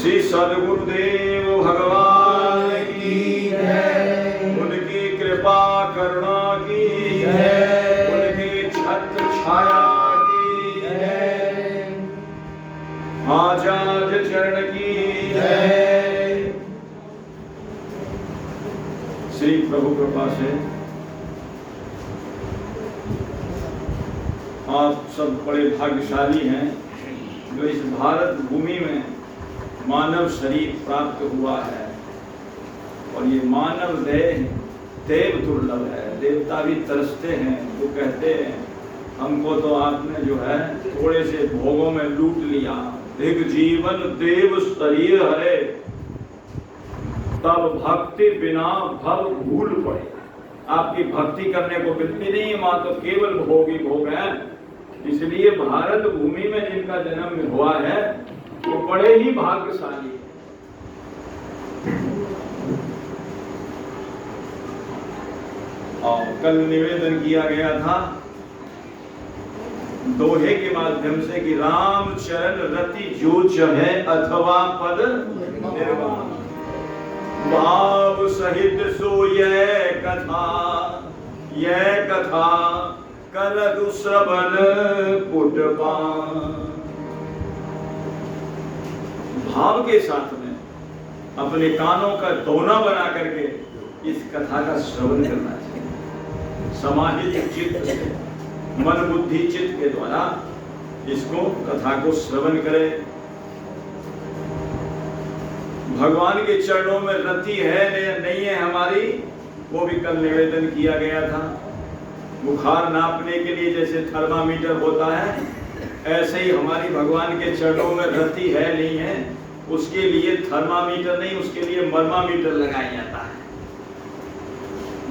श्री सद्गुरुदेव भगवान की जय, उनकी कृपा करुणा की जय, उनकी छत्र छाया की जय, आचार्य चरण की जय। श्री प्रभु कृपा से आप सब बड़े भाग्यशाली हैं जो इस भारत भूमि में मानव शरीर प्राप्त हुआ है। और ये मानव देह देव दुर्लभ है, देवता भी तरसते हैं, वो कहते हैं हमको तो आपने जो है थोड़े से भोगों में लूट लिया, एक जीवन देव शरीर है, तब भक्ति बिना भव भूल पड़े। आपकी भक्ति करने को मिलती नहीं, मां तो केवल भोग ही भोग है। इसलिए भारत भूमि में जिनका जन्म हुआ है वो बड़े ही भाग्यशाली है। और कल निवेदन किया गया था दोहे के माध्यम से कि राम चरण रति जो चहे अथवा पद निर्वाण, भाव सहित सो यह कथा करतु श्रवण पुटपान। भाव के साथ में अपने कानों का दोना बना करके इस कथा का श्रवण करना चाहिए। समाहित चित्त से, मन बुद्धि चित्त के द्वारा इसको कथा को श्रवण करें। भगवान के चरणों में रति है या नहीं है हमारी, वो भी कल निवेदन किया गया था। बुखार नापने के लिए जैसे थर्मामीटर होता है, ऐसे ही हमारी भगवान के चरणों में रति है नहीं है, उसके लिए थर्मामीटर नहीं, उसके लिए मर्मामीटर लगाया जाता है।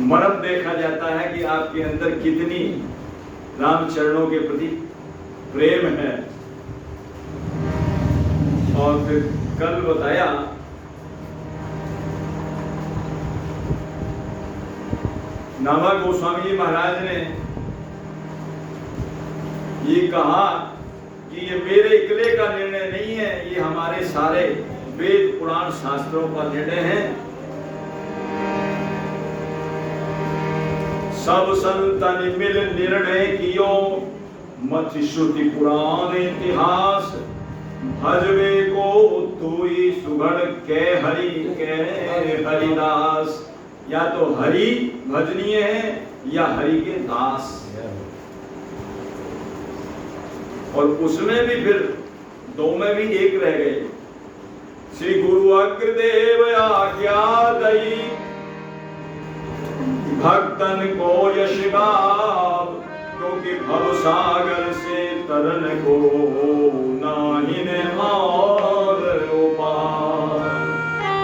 मरम देखा जाता है कि आपके अंदर कितनी राम चरणों के प्रति प्रेम है। और फिर कल बताया नामा गोस्वामी जी महाराज ने ये कहा कि ये मेरे इकले का निर्णय नहीं है, ये हमारे सारे वेद पुराण शास्त्रों का निर्णय है। सब संतन मिल निर्णय कियो, मति श्रुति पुराण इतिहास, भजवे को तुई सुगढ़ के हरिदास। या तो हरि भजनीय है या हरि के दास। और उसमें भी फिर दो में भी एक रह गए। श्री गुरु अग्रदेव आज्ञा दई, भक्तन को यश गाव, क्योंकि भव सागर से तरन को नाहिन और उपाय।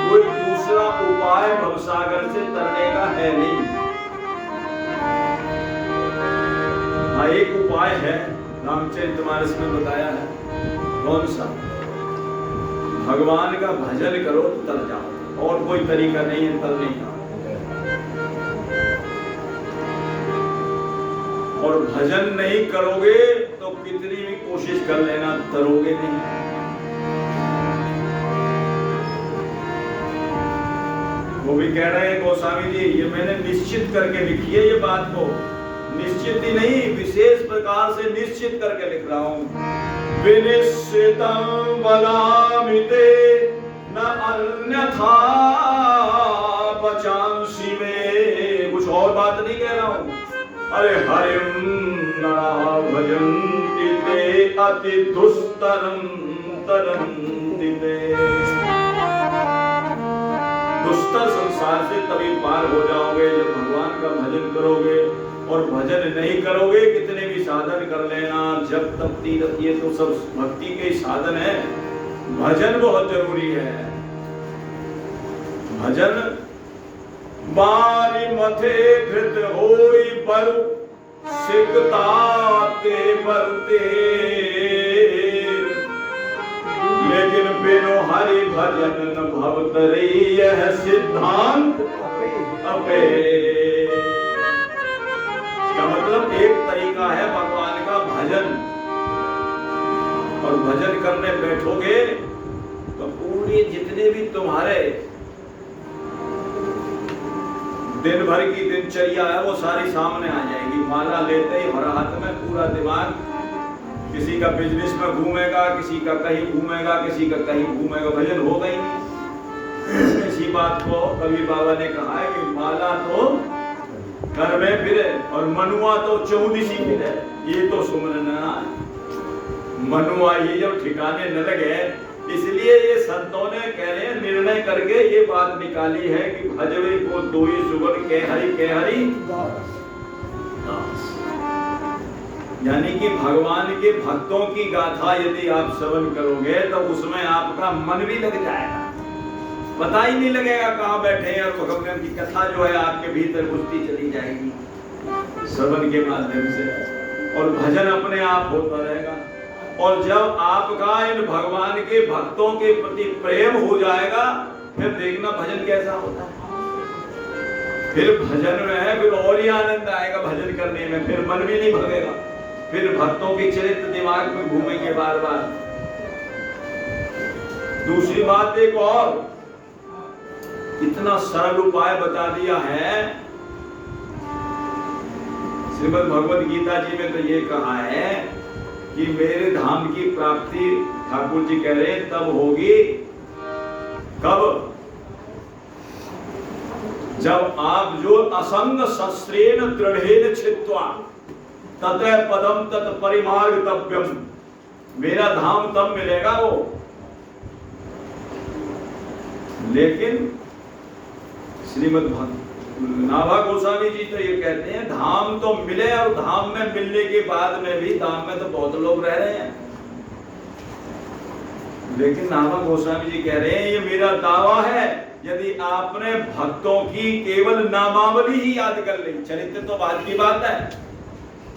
कोई दूसरा उपाय भवसागर से तरने का है नहीं। हाँ, एक उपाय है, रामचरितमानस में बताया है। कौन सा? भगवान का भजन करो तर जाओ, और कोई तरीका नहीं है तरने का। और भजन नहीं करोगे तो कितनी भी कोशिश कर लेना, तरोगे नहीं। वो भी कह रहे हैं गोस्वामी जी, ये मैंने निश्चित करके लिखी है ये बात को, निश्चित ही नहीं विशेष प्रकार से निश्चित करके लिख रहा हूं। विनिश्चितं वदामिते न अन्यथा बचांसि में। कुछ और बात नहीं कह रहा हूं। अरे हरिं नरा भजन्ति ते अति दुस्तरं तरन्ति ते। दुस्तर संसार से तभी पार हो जाओगे जब भगवान का भजन करोगे। और भजन नहीं करोगे, कितने भी साधन कर लेना, जब तक तीर्थ, ये तो सब भक्ति के साधन है। भजन बहुत जरूरी है। भजन बारी मथे धृत होई पर सिकताते बरते, लेकिन बिनु हरि भजन न भवतरी यह सिद्धांत अपे। इसका मतलब एक तरीका है भगवान का भजन। और भजन करने बैठोगे तो पूरे जितने भी तुम्हारे दिन भर की दिनचर्या है वो सारी सामने आ जाएगी। माला लेते ही हर हाथ में पूरा दिमाग किसी का बिजनेस में घूमेगा, किसी का कहीं घूमेगा, किसी का कहीं घूमेगा। भजन होगा ही नहीं। इसी बात को कबीर बाबा ने कहा है कि माला तो घर में फिरे और मनुआ तो चौदिशी फिरे। ये तो सुमरना मनुआ ये जब ठिकाने न लगे, इसलिए ये संतों ने कह रहे हैं, निर्णय करके ये बात निकाली है कि भजवे को दोई सुगन के हरि दास। यानी कि भगवान के भक्तों की गाथा यदि आप श्रवण करोगे तो उसमें आपका मन भी लग जाएगा। पता ही नहीं लगेगा कहाँ बैठे हैं, और भगवान की कथा जो है आपके भीतर घुसती चली जाएगी श्रवण के माध्यम से। और भजन अपने आप होता रहेगा। और जब आपका इन भगवान के भक्तों के प्रति प्रेम हो जाएगा, फिर देखना भजन कैसा होता है। फिर भजन में है, फिर और ही आनंद आएगा भजन करने में, फिर मन भी नहीं भगेगा। फिर भक्तों के चरित्र दिमाग में घूमेंगे बार बार। दूसरी बात एक और, इतना सरल उपाय बता दिया है श्रीमद् भगवद गीता जी में, तो ये कहा है कि मेरे धाम की प्राप्ति ठाकुर जी कह रहे हैं तब होगी, कब? जब आप जो असंग शस्त्रेण दृढ़ेन छित्त्वा ततः पदम तत् परिमार्गतव्यम, मेरा धाम तब मिलेगा वो। लेकिन श्रीमद् नाभा गोस्वामी जी तो ये कहते हैं धाम तो मिले, और धाम में मिलने के बाद में भी धाम में तो बहुत लोग रह रहे हैं। लेकिन नाभा गोस्वामी जी कह रहे हैं ये मेरा दावा है, यदि आपने भक्तों की केवल नामावली ही याद कर ली, चरित्र तो बाद की बात है,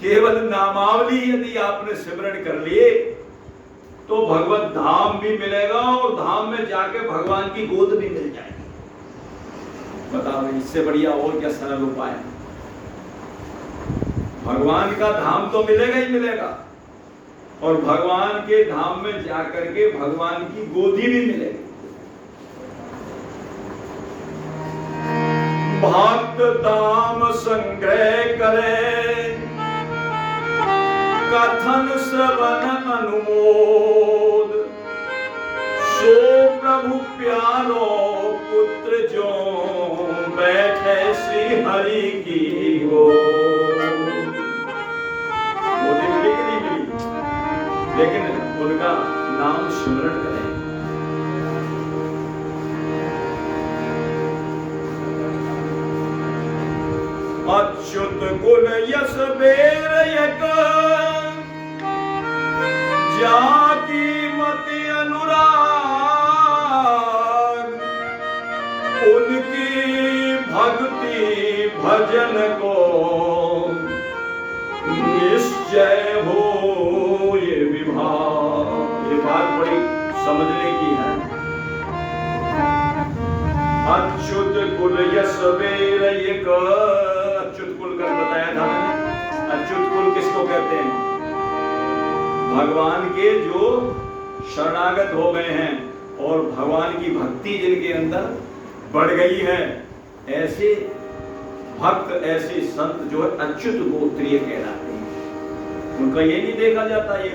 केवल नामावली यदि आपने सिमरण कर लिए तो भगवत धाम भी मिलेगा और धाम में जाके भगवान की गोद भी मिल जाएगी। बताओ इससे बढ़िया और क्या सरल उपाय है? भगवान का धाम तो मिलेगा ही मिलेगा, और भगवान के धाम में जाकर के भगवान की गोदी भी मिलेगी। भक्त धाम संग्रह करे, कथन श्रवण अनुमोद, सो प्रभु प्यारो पुत्र जो बैठे श्री हरि की गोद। गोदी मिली कि नहीं मिली? लेकिन उनका नाम स्मरण करें। अच्युत कुल यश बेर एक, जाकी मति अनुराग, उनकी भक्ति भजन को निश्चय हो ये विभाग। ये बात बड़ी समझने की है। अच्युत कुल यश बेर एक, अच्युत कुल कर बताया था मैंने। अच्युत कुल किसको कहते हैं? भगवान के जो शरणागत हो गए हैं और भगवान की भक्ति जिनके अंदर बढ़ गई है, ऐसे भक्त, ऐसे संत जो है अच्युत गोत्रीय कहलाते हैं। उनका ये नहीं देखा जाता ये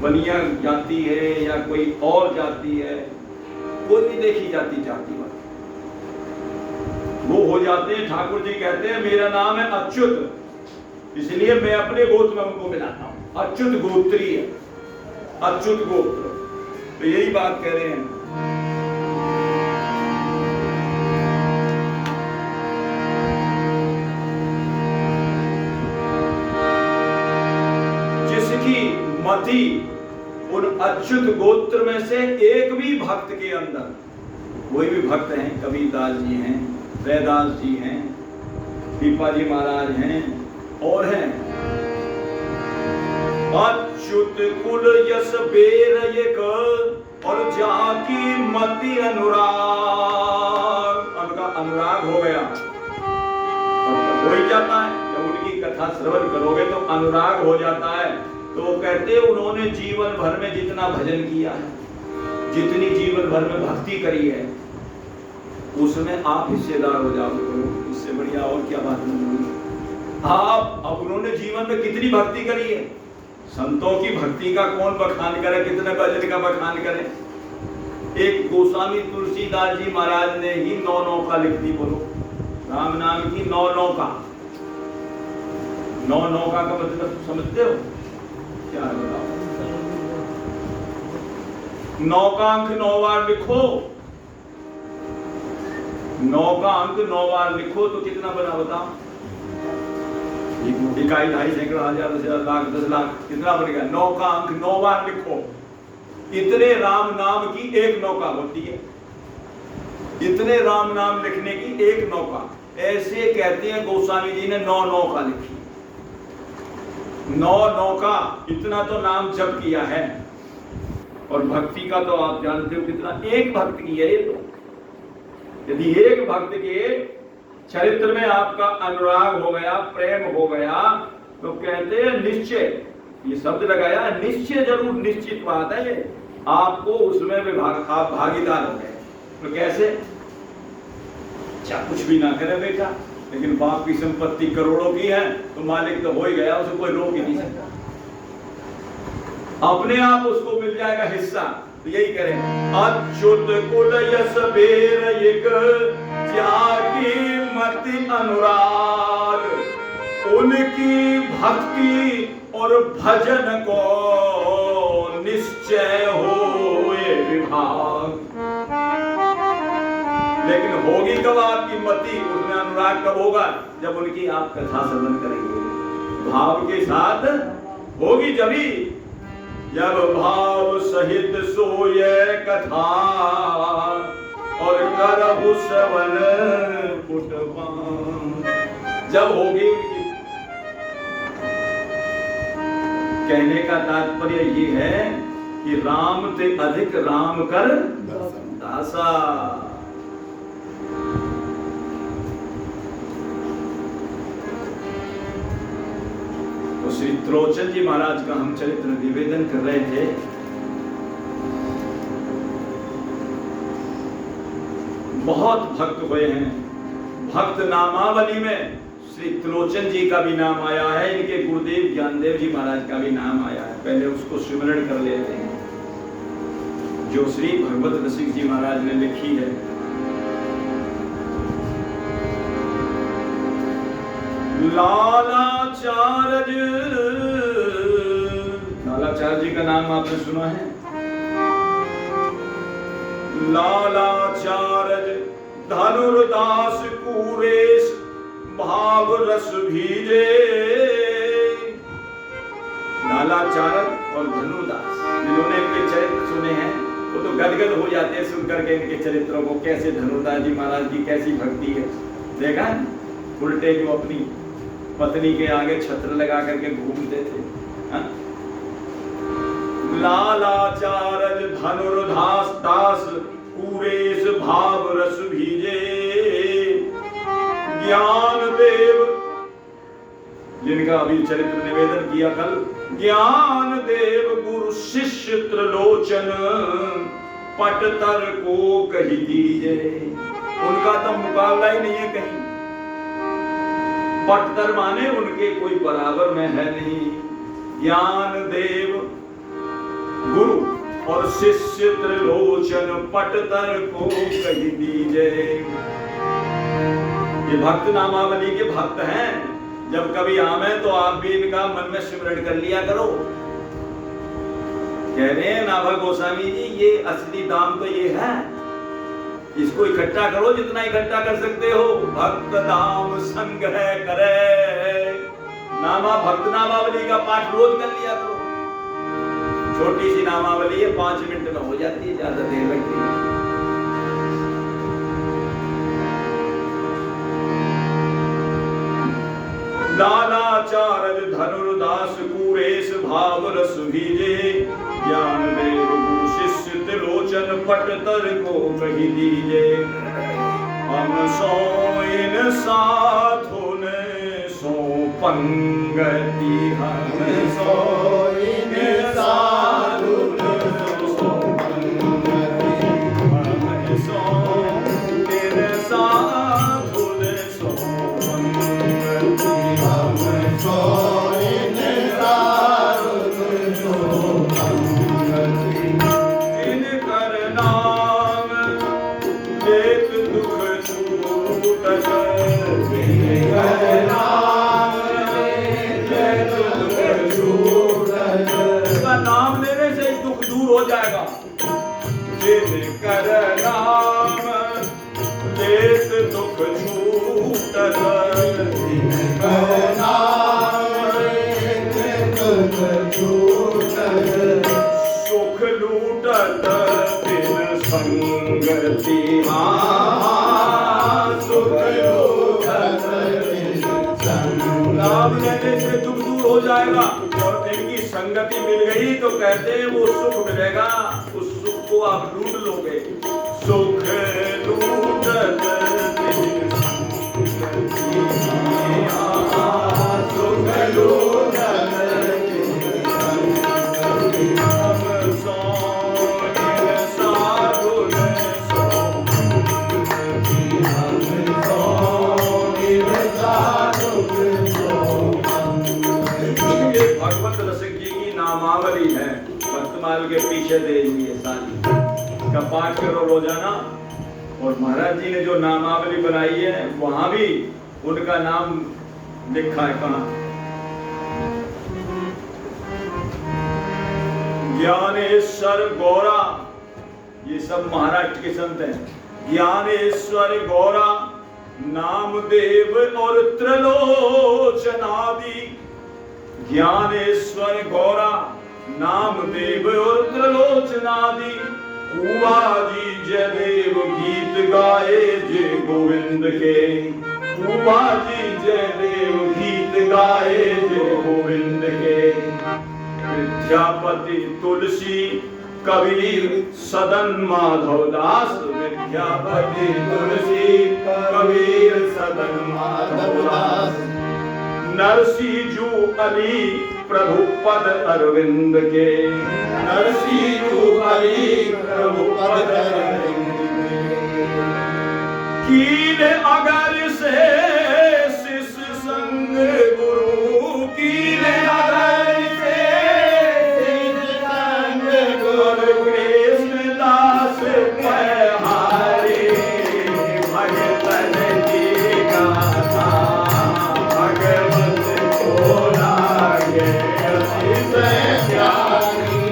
बनिया जाति है या कोई और जाति है, कोई नहीं देखी जाती जाति वाली। वो हो जाते हैं, ठाकुर जी कहते हैं मेरा नाम है अच्युत, इसलिए मैं अपने गोत्र में उनको मिलाता हूं। अच्युत गोत्रीय, अच्युत गोत्र, तो यही बात कह रहे हैं। जिसकी मति उन अच्युत गोत्र में से एक भी भक्त के अंदर, कोई भी भक्त हैं, कबीरदास जी हैं, रैदास जी हैं, पीपा जी महाराज हैं और हैं। अच्युत कुल यश बेर एक, और जाकी मति अनुराग, उनका अनुराग हो गया। हो ही जाता है जब उनकी कथा श्रवण करोगे तो अनुराग हो जाता है। तो वो कहते उन्होंने जीवन भर में जितना भजन किया है, जितनी जीवन भर में भक्ति करी है, उसमें आप हिस्सेदार हो जाओगे। इससे बढ़िया और क्या बात नहीं। आप अब उन्होंने जीवन में कितनी भक्ति करी है, संतों की भक्ति का कौन बखान करे, कितने भजन का बखान करे। एक गोस्वामी तुलसीदास जी महाराज ने ही 9 नौका लिख दी। बोलो राम नाम की 9 नौका। 9 नौका का मतलब समझते हो क्या है? बताओ। 9 का अंक 9 बार लिखो, 9 का अंक 9 बार लिखो तो कितना बना बताओ? इकाई, 2.5 सैकड़ा, 1000, 10,000, लाख, 10 लाख, कितना बन गया? 9 का अंक 9 बार लिखो। इतने राम नाम की एक नौका होती है, इतने राम नाम लिखने की एक नौका। ऐसे कहते हैं गोस्वामी जी ने 9 नौका लिखी। 9 नौका, इतना तो नाम जप किया है। और भक्ति का तो आप जानते हो कितना, एक भक्त की है ये तो। यदि एक भक्त के चरित्र में आपका अनुराग हो गया, प्रेम हो गया, तो कहते हैं निश्चय, ये शब्द लगाया निश्चय, जरूर निश्चित बात है ये, आपको उसमें आप भागीदार हो गए। तो कैसे? चाहे कुछ भी ना करे बेटा, लेकिन बाप की संपत्ति करोड़ों की है तो मालिक तो हो ही गया, उसे कोई रोक ही नहीं सकता, अपने आप उसको मिल जाएगा हिस्सा। तो यही करें, अच्युत कुल यश बेर एक त्यागी मति अनुराग, उनकी भक्ति और भजन को निश्चय होए विभाग। लेकिन होगी कब आपकी मति, उसमें अनुराग कब होगा? जब उनकी आप कथा श्रवण करेंगे, भाव के साथ होगी जभी, जब भाव सहित सोये कथा और करहु श्रवण पुटवान, जब होगी उनकी। कहने का तात्पर्य ये है कि राम ते अधिक राम कर दासा। तो श्री त्रिलोचन जी महाराज का हम चरित्र निवेदन कर रहे थे। बहुत भक्त हुए हैं, भक्त नामावली में श्री त्रिलोचन जी का भी नाम आया है, इनके गुरुदेव ज्ञानदेव जी महाराज का भी नाम आया है। पहले उसको स्मरण कर लेते हैं, जो श्री भगवत रसिक जी महाराज ने लिखी है। लालाचार्य, लालाचार्य जी का नाम आपने सुना है? लालाचार्य धनुर्दास कुरेश भाव रस भीजे। लालाचार्य और धनुर्दास जिन्होंने इनके चरित्र सुने हैं वो तो गदगद हो जाते हैं सुन करके इनके चरित्रों को। कैसे धनुर्दास जी महाराज की कैसी भक्ति है, देखा? उल्टे जो अपनी पत्नी के आगे छत्र लगा करके घूमते थे। लालाचार्य धनुर्दास दास कुरेश भाव रस भीजे, ज्ञान देव जिनका अभी चरित्र निवेदन किया कल, ज्ञान देव गुरु शिष्य त्रिलोचन पटतर को कही दीजे। उनका तो मुकाबला ही नहीं है कहीं। पटतर माने उनके कोई बराबर में है नहीं। ज्ञान देव गुरु और शिष्य त्रिलोचन पटतर को कही दीजे। ये भक्त नामावली के भक्त हैं। जब कभी आवे तो आप भी इनका मन में स्मरण कर लिया करो। कह रहे हैं नाभा गोस्वामी जी, ये असली दाम तो ये है, इसको इकट्ठा करो जितना इकट्ठा कर सकते हो। भक्त नाम संग्रह करे, नामा भक्त नामावली का पाठ रोज कर लिया करो। छोटी सी नामावली है, 5 मिनट में हो जाती है, ज्यादा देर लगती है। लालाचार्य धनुर्दास कुरेश भाव रस भीजे, ज्ञान देव गुरु शिष्य त्रिलोचन पटतर को कही दीजे। हम सो इन साधु ने सो पंगति, हम सो इन साधु ने सो पंगति, हम सो इन साधु ने सो पंगति, हम सो इन साधु ने सो पंगति। इनकर नाम एक दुख छूटत, इनकर नाम एक दुख छूटत। इसका नाम लेने से ही दुख दूर हो जाएगा। जिनकर नाम एक दुख छूटत, इनकर नाम एक दुख छूटत। सुख लूटत बिन संगति, सुख लूटत बिन संगति। लाभ लेने से दुख दूर हो जाएगा। और इनकी संगति मिल गई तो कहते हैं वो सुख मिलेगा, उस सुख को आप लूट लोगे। सुख लूटत बिन संगति, सुख लूटत भक्तमाल के पीछे दे हुई है सारी का पाठ करो रोजाना। और महाराज जी ने जो नामावली बनाई है वहां भी उनका नाम लिखा है। कहाँ? ज्ञानेश्वर गौरा, ये सब महाराष्ट्र के संत हैं। ज्ञानेश्वर गौरा, नामदेव और त्रिलोचनादि। ज्ञानेश्वर गौरा, नामदेव और त्रिलोचनादि। कुवाजी जयदेव गीत गाए जय गोविंद के। कुवाजी जयदेव गीत गाए जय गोविंद के। विद्यापति तुलसी कबीर सदन माधव दास। विद्यापति तुलसी कबीर सदन माधव दास। नरसी जू अली प्रभु पद अरविंद के। नरसी जू अली प्रभु पद अरविंद के। कीन अगर से शिष्य संग गुरु। कीन अगर से शिष्य संग गुरु। कृष्ण दास पहारे भगतन की गाथा। भगवत को लागे अतिशय ज्ञानी।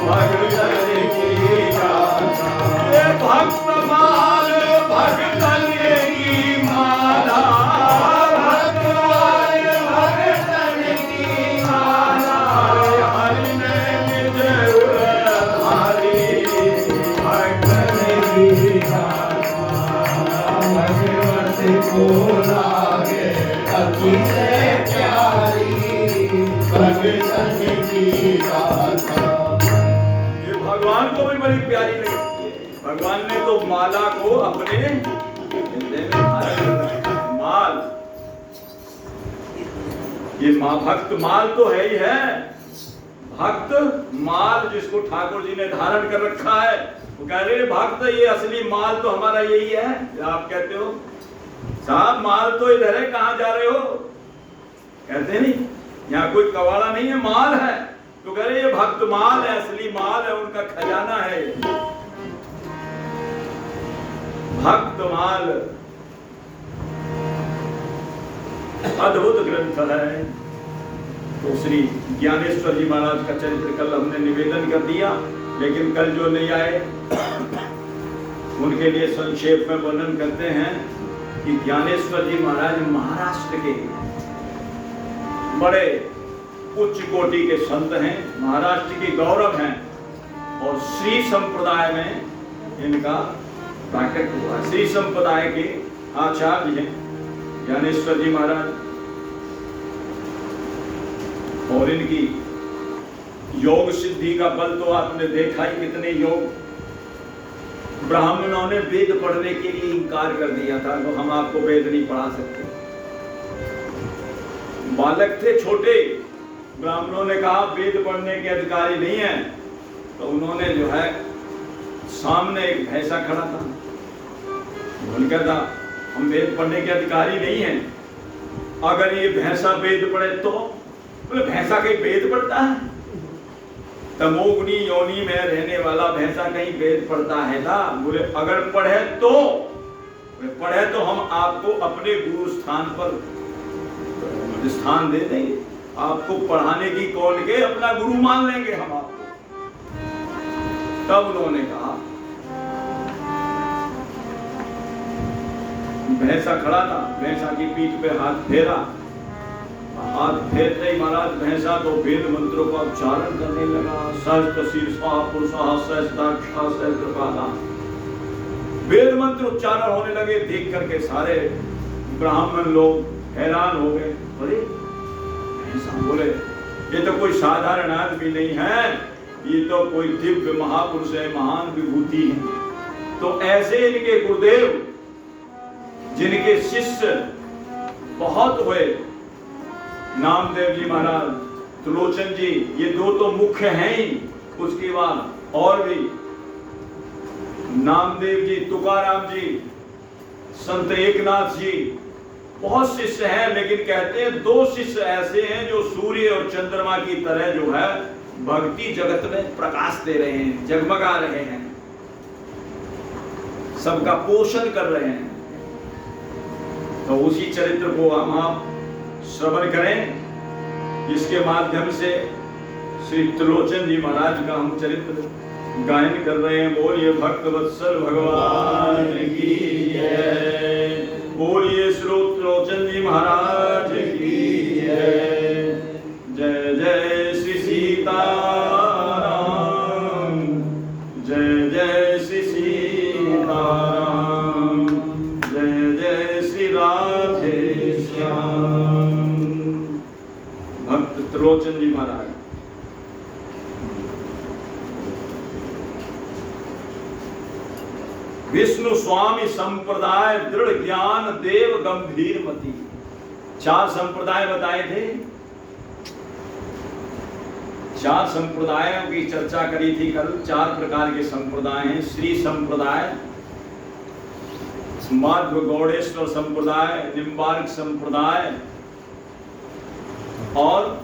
भगतन की गाथा। ये भक्तमाल भगतन की माला। भक्तमाल भगतन की माला। हरि ने निज उधारी। भगतन की गाथा। भगवत को लागे अतिशय प्यारी। भगतन की गाथा। ये भगवान को भी बड़ी प्यारी लगती है। भगवान ने तो माला को अपने हृदय में धारण कर रखा। माल, ये मां भक्त माल तो है ही है। भक्त माल जिसको ठाकुर जी ने धारण कर रखा है, वो कह रहे भक्त ये असली माल तो हमारा यही है। आप कहते हो साहब माल तो इधर है, कहां जा रहे हो? कहते नहीं, यहाँ कोई कवाड़ा नहीं है, माल है। तो कह रहे ये भक्त माल है, असली माल है, उनका खजाना है। भक्त माल अद्भुत ग्रंथ है। तो श्री ज्ञानेश्वर जी महाराज का चरित्र कल हमने निवेदन कर दिया, लेकिन कल जो नहीं आए उनके लिए संक्षेप में वर्णन करते हैं कि ज्ञानेश्वर जी महाराज महाराष्ट्र के बड़े उच्च कोटि के संत हैं, महाराष्ट्र के गौरव हैं। और श्री संप्रदाय में इनका प्राकट हुआ। श्री संप्रदाय के आचार्य हैं ज्ञानेश्वर जी महाराज। और इनकी योग सिद्धि का बल तो आपने देखा ही, कितने योग। ब्राह्मणों ने वेद पढ़ने के लिए इनकार कर दिया था, तो हम आपको वेद नहीं पढ़ा सकते। बालक थे छोटे, ब्राह्मणों ने कहा वेद पढ़ने के अधिकारी नहीं है। तो उन्होंने जो है सामने एक भैंसा खड़ा था, बोल क्या था, हम वेद पढ़ने के अधिकारी नहीं हैं, अगर ये भैंसा वेद पढ़े तो। बोले भैंसा कहीं वेद पढ़ता है? तमोगुनी योनि में रहने वाला भैंसा कहीं वेद पढ़ता है ना? बोले अगर पढ़े तो हम आपको अपने गुरु स्थान पर स्थान दे देंगे, आपको पढ़ाने की कौन के अपना गुरु मान लेंगे हम आपको। तब उन्होंने कहा, भैंसा खड़ा था, भैंसा की पीठ पे हाथ फेरा, हाथ फेरते ही महाराज भैंसा तो वेद मंत्रों का उच्चारण करने लगा। सहस्त्र शीर्षा पुरुषः सहस्त्राक्षः सहस्त्रपादा, वेद मंत्र उच्चारण होने लगे। देख करके सारे ब्राह्मण लोग हैरान हो गए। अरे भैंसा, बोले ये तो कोई साधारण आदमी नहीं है, ये तो कोई दिव्य महापुरुष है, महान विभूति है। तो ऐसे इनके गुरुदेव जिनके शिष्य बहुत हुए, नामदेव जी महाराज, त्रिलोचन जी, ये दो तो मुख्य हैं ही। उसके बाद और भी नामदेव जी, तुकाराम जी, संत एकनाथ जी, बहुत शिष्य हैं। लेकिन कहते हैं दो शिष्य ऐसे हैं जो सूर्य और चंद्रमा की तरह जो है भक्ति जगत में प्रकाश दे रहे हैं, जगमगा रहे हैं, सबका पोषण कर रहे हैं। तो उसी चरित्र को हम आप श्रवण करें, जिसके माध्यम से श्री त्रिलोचन जी महाराज का हम चरित्र गायन कर रहे हैं। बोलिए भक्त वत्सल भगवान की जय, बोलिए श्री त्रिलोचन जी महाराज की जय। जय जय श्री सीताराम, जय जय श्री सीताराम, जय जय श्री राधे श्याम। भक्त त्रिलोचन जी महाराज। विष्णु स्वामी संप्रदाय दृढ़ ज्ञान देव गंभीर मति। 4 संप्रदाय बताए थे, 4 संप्रदायों की चर्चा करी थी कल। 4 प्रकार के संप्रदाय हैं। श्री संप्रदाय, माध्व गौड़ेश्वर संप्रदाय, निम्बार्क संप्रदाय और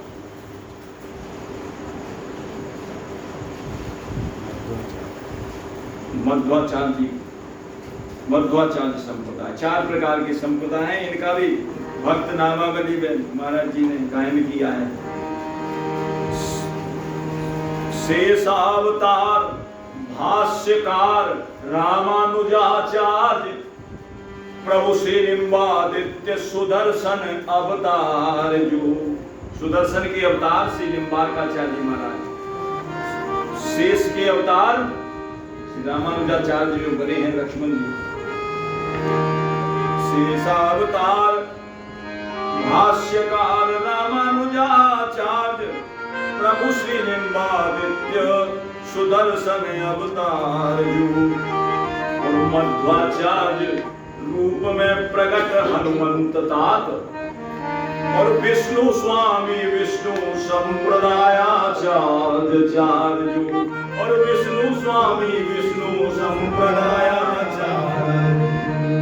मध्वाचार्य संप्रदाय। 4 प्रकार के संप्रदाय हैं। इनका भी भक्त नामावली में महाराज जी ने गायन किया है। शेषावतार, भाष्यकार, रामानुजाचार्य, प्रभु श्री निम्बादित्य सुदर्शन अवतार। जो सुदर्शन के अवतार श्री निम्बार्काचार्य महाराज, शेष के अवतार श्री रामानुजाचार्य जो बने हैं लक्ष्मण जी। शेषावतार, भाष्यकार रामानुजाचार्य, प्रभु श्री निम्बादित्य सुदर्शन अवतार। और मध्वाचार्य रूप में प्रकट हनुमंत तात, और विष्णु स्वामी विष्णु संप्रदायाचार्य। और विष्णु स्वामी विष्णु संप्रदायाचार्य।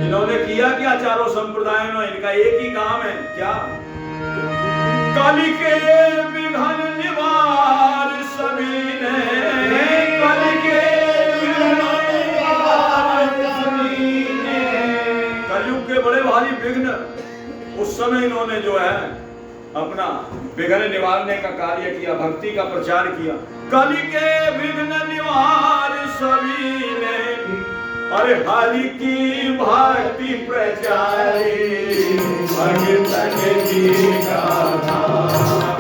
इन्होंने किया क्या? 4 संप्रदायों में इनका एक ही काम है। क्या? कलि के विघ्न निवार सभी ने, कलि के विघ्न निवार सभी ने। कलयुग के बड़े भारी विघ्न उस समय इन्होंने जो है अपना विघ्न निवारने का कार्य किया, भक्ति का प्रचार किया। कलि के विघ्न निवार सभी ने, अरे हरि की भक्ति प्रचारी, भगतन की गाथा,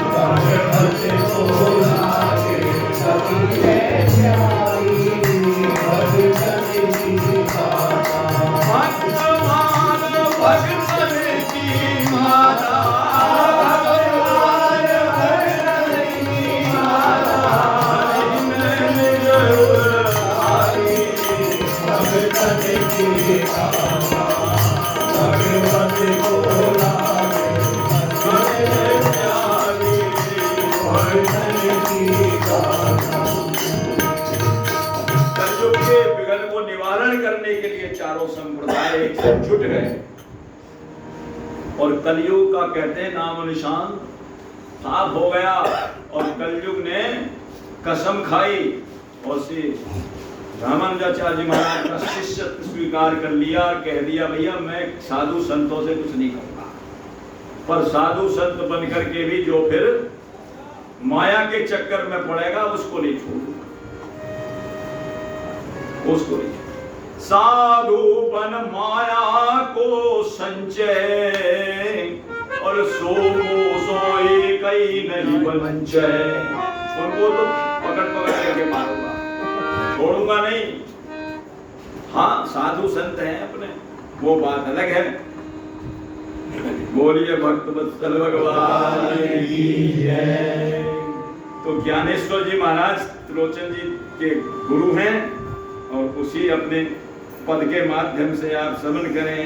भगवत को लागे सभी है प्यारी, भगतन की गाथा। भगवान भगतन की माता, करने के लिए 4 संप्रदाय एक साथ जुट गए। और कलयुग का कहते हैं नाम निशान साफ हो गया। और कलयुग ने कसम खाई और श्री रामानुजाचार्य महाराज का शिष्यत्व स्वीकार कर लिया और कह दिया, भैया मैं साधु संतों से कुछ नहीं कहूंगा, पर साधु संत बनकर के भी जो फिर माया के चक्कर में पड़ेगा उसको नहीं छोड़ूंगा, उसको नहीं। साधु बन माया को संचय, और सोई कई नहीं बनचय। उनको तो पकड़ करके मारूंगा, छोड़ूंगा नहीं। हाँ, साधु संत हैं अपने, वो बात अलग है। बोलिए भक्त वत्सल भगवान की जय। तो ज्ञानेश्वर जी महाराज त्रिलोचन जी के गुरु हैं, और उसी अपने पद के माध्यम से आप श्रवण करें।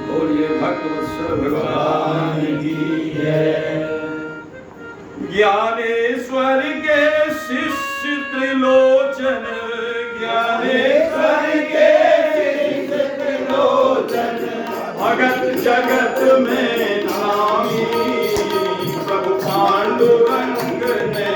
बोलिए भक्त वत्सल भगवान की जय। ज्ञानेश्वर के शिष्य त्रिलोचन, ज्ञानेश्वर के शिष्य त्रिलोचन, भगत जगत में नामी, प्रभु पांडुरंग ने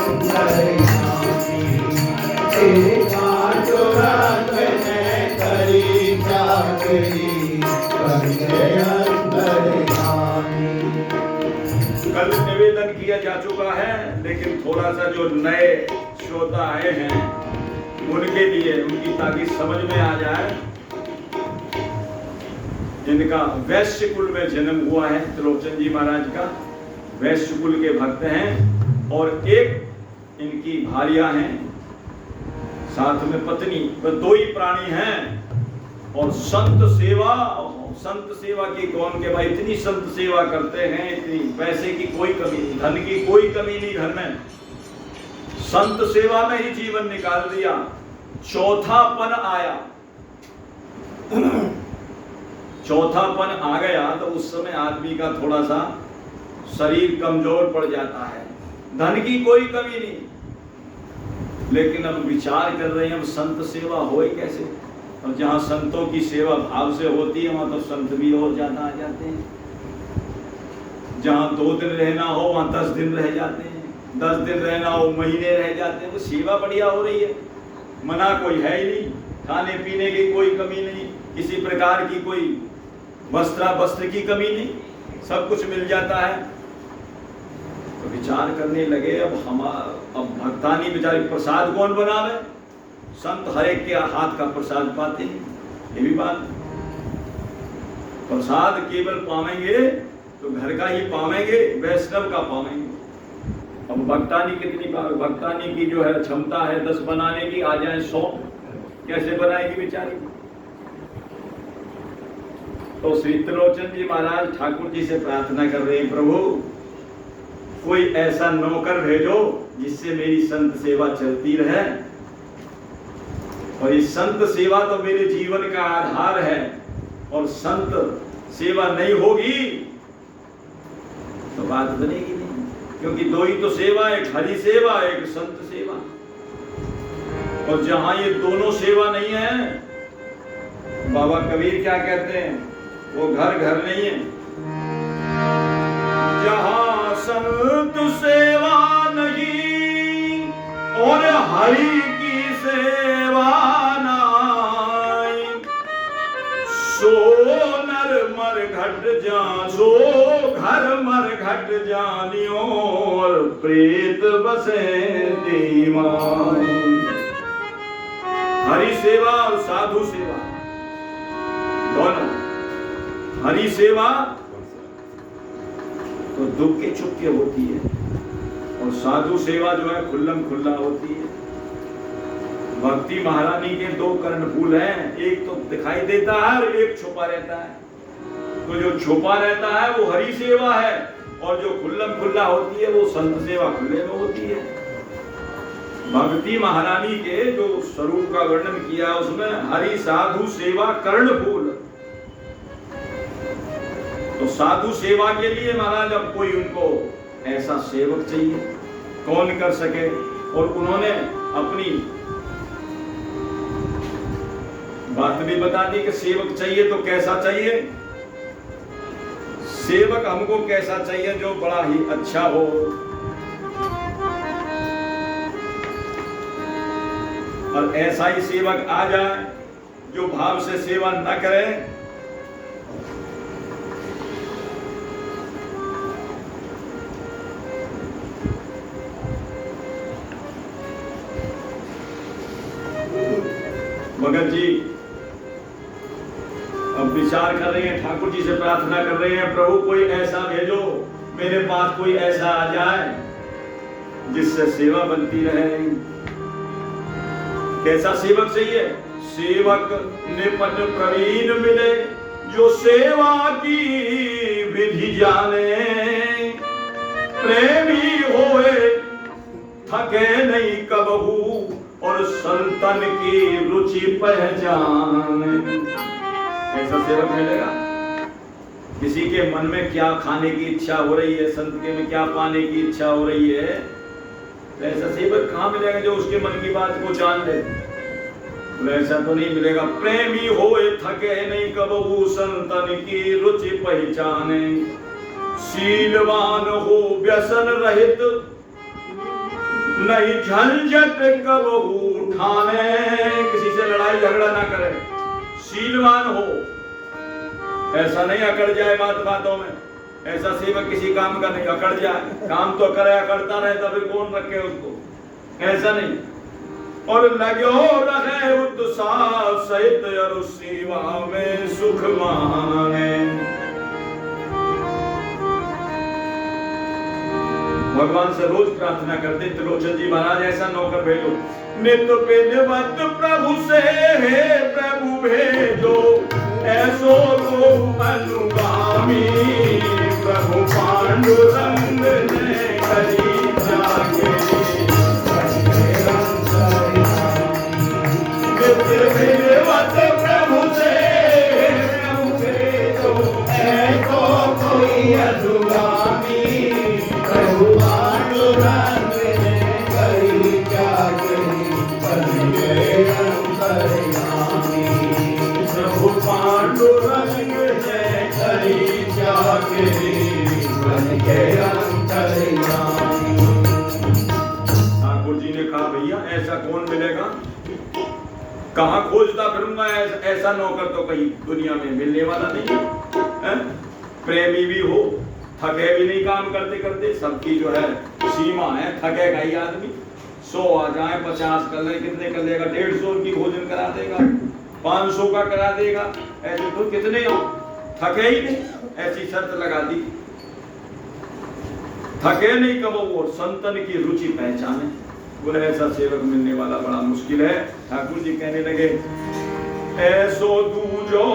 अंतर्यामी तेरा जो रखने करी चाकरी बंदे अंतर्यामी। कल निवेदन किया जा चुका है, लेकिन थोड़ा सा जो नए श्रोता आए हैं उनके लिए, उनकी ताकि समझ में आ जाए। जिनका वैश्य कुल में जन्म हुआ है, त्रिलोचन जी महाराज का वैश्य कुल के भक्त हैं, और एक इनकी भार्या हैं, साथ में पत्नी, वह दो ही प्राणी हैं। और संत सेवा की कौन के भाई, इतनी संत सेवा करते हैं, इतनी पैसे की कोई कमी नहीं, धन की कोई कमी नहीं घर में, संत सेवा में ही जीवन निकाल दिया। चौथापन आया, चौथापन आ गया तो उस समय आदमी का थोड़ा सा शरीर कमजोर पड़ जाता है। धन की कोई कमी नहीं, लेकिन अब विचार कर रहे हैं अब संत सेवा होए कैसे। और जहाँ संतों की सेवा भाव से होती है वहाँ तो संत भी और ज्यादा आ जाते हैं। जहाँ 2 दिन रहना हो वहाँ 10 दिन रह जाते हैं, 10 दिन रहना हो महीने रह जाते हैं। वो सेवा बढ़िया हो रही है, मना कोई है ही नहीं, खाने पीने की कोई कमी नहीं, किसी प्रकार की कोई वस्त्र की कमी नहीं, सब कुछ मिल जाता है। तो विचार करने लगे अब भक्तानी बेचारे प्रसाद कौन बनावे, संत हर एक के हाथ का प्रसाद पाते हैं। ये भी बात, प्रसाद केवल पावेंगे तो घर का ही पावेंगे, वैष्णव का पावेंगे। अब भक्तानी कितनी पावे, भक्तानी की जो है क्षमता है 10 बनाने की, आ जाए 100, कैसे बनाएगी बेचारी। तो श्री त्रिलोचन जी महाराज ठाकुर जी से प्रार्थना कर रहे हैं, प्रभु कोई ऐसा नौकर भेजो जिससे मेरी संत सेवा चलती रहे, और ये संत सेवा तो मेरे जीवन का आधार है, और संत सेवा नहीं होगी तो बात बनेगी नहीं। क्योंकि 2 ही तो सेवा, एक हरि सेवा, एक संत सेवा। और जहां ये दोनों सेवा नहीं है, बाबा कबीर क्या कहते हैं, वो घर नहीं है। जहां संत सेवा नहीं और हरि की सेवा नाई, सो नर मर घट जा, सो घर मर घट जानियो, और प्रेत बसे दीवाई। हरि सेवा और साधु सेवा दोनों, हरि सेवा तो दुख के छुपके होती है, और साधु सेवा जो है खुल्लम खुल्ला होती है। भक्ति महारानी के 2 कर्णफूल हैं, एक तो दिखाई देता है और एक छुपा रहता है। तो जो छुपा रहता है वो हरि सेवा है, और जो खुल्लम खुल्ला होती है वो संत सेवा खुले में होती है। भक्ति महारानी के जो स्वरूप का वर्णन किया उसमें हरि साधु सेवा कर्णफूल। तो साधु सेवा के लिए महाराज अब कोई उनको ऐसा सेवक चाहिए, कौन कर सके। और उन्होंने अपनी बात भी बता दी कि सेवक चाहिए तो कैसा चाहिए। सेवक हमको कैसा चाहिए, जो बड़ा ही अच्छा हो, और ऐसा ही सेवक आ जाए जो भाव से सेवा न करे। भगत जी अब विचार कर रहे हैं, ठाकुर जी से प्रार्थना कर रहे हैं, प्रभु कोई ऐसा भेजो, मेरे पास कोई ऐसा आ जाए जिससे सेवा बनती रहे। कैसा सेवक चाहिए, सेवक निपट प्रवीण मिले, जो सेवा की विधि जाने, प्रेमी होए थके नहीं कबहू, और संतन की रुचि पहचाने। ऐसा सेवक मिलेगा। किसी के मन में क्या खाने की इच्छा हो रही है, संत के में क्या पाने की इच्छा हो रही है, तो ऐसा सेवक कहाँ मिलेगा जो उसके मन की बात को जान ले। ऐसा तो नहीं मिलेगा। प्रेमी होए थके नहीं कबहू, संतन की रुचि पहचाने, शीलवान हो व्यसन रहित, नहीं झंझट कब उठाने, किसी से लड़ाई झगड़ा ना करे, शीलवान हो, ऐसा नहीं अकड़ जाए बात बातों में, ऐसा सेवक किसी काम का नहीं अकड़ जाए, काम तो करे अकड़ता रहे तभी कौन रखे उसको, ऐसा नहीं। और लगो रहे उत्साह सहित और सेवा में सुख माने। भगवान से रोज प्रार्थना करते त्रिलोचन जी महाराज ऐसा नौकर भेजो, नित्य पेनवत प्रभु से हे प्रभु भेजो, ऐसो को अनुगामी प्रभु पांडुरंग ने करी जागे। नित्य पेनवत प्रभु से प्रभु भेजो, ऐसो कोई अनुगामी प्रभु पांडुरंग ने करी जागे। प्रभु पांडुरंग ने करी जागे, ठाकुर जी ने कहा भैया ऐसा कौन मिलेगा, कहाँ खोजता फिरूंगा, ऐसा नौकर तो कहीं दुनिया में मिलने वाला नहीं है। प्रेमी भी हो, थके भी नहीं काम करते करते, सबकी जो है सीमा है, थकेगा ही आदमी। 100 आ जाए 50 कर ले, कितने कर लेगा, 150 की भोजन करा देगा, 500 का करा देगा, ऐसे तो कितने हो, थके ही नहीं, ऐसी शर्त लगा दी। थके नहीं कब वो संतन की रुचि पहचाने, बोले ऐसा सेवक मिलने वाला बड़ा मुश्किल है। ठाकुर जी कहने लगे ऐसो दूजो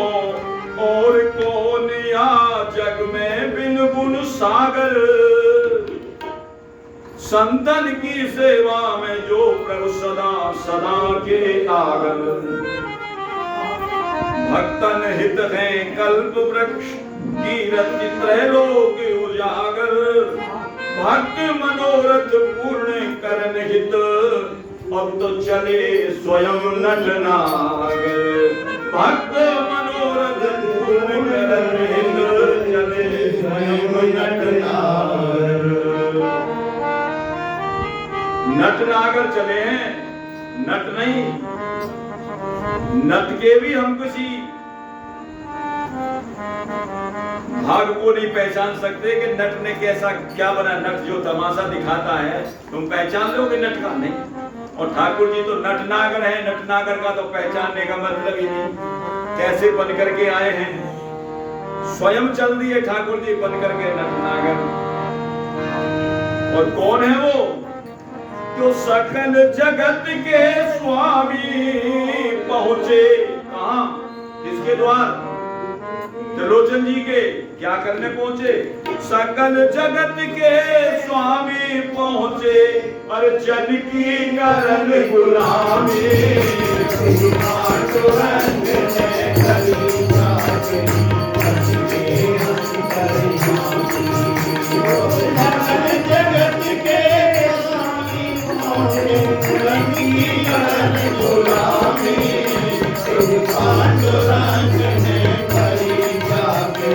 और कौन या जग में बिन गुण सागर, संतन की सेवा में जो प्रभु सदा सदा के आगर, भक्तन हित है कल्प वृक्ष कीरत त्रैलोक उजागर, भक्त मनोरथ पूर्ण करन हित, अब तो चले स्वयं नटनागर, भक्त मनोरथ पूर्ण करन हित, चले स्वयं नटनागर। नटनागर चले हैं, नट नहीं, नट के भी हम किसी भाग को नहीं पहचान सकते कि नट ने कैसा क्या बना। नट जो तमाशा दिखाता है तुम पहचान लोगे नट का नहीं, और ठाकुर जी तो नटनागर है, नटनागर का तो पहचानने का मतलब ही नहीं, कैसे बन करके आए हैं, स्वयं चल दिए ठाकुर जी बन करके नटनागर। और कौन है वो, जो सकल जगत के स्वामी पहुंचे, कहां, किसके द्वार, त्रिलोचन जी के, क्या करने पहुंचे, सकल जगत के स्वामी पहुंचे, और जन की करन गुलामी, पांडुरंग ने करी जागे, जगत के स्वामी पहुंचे, जन की करन गुलामी, पांडुरंग ने करी जागे,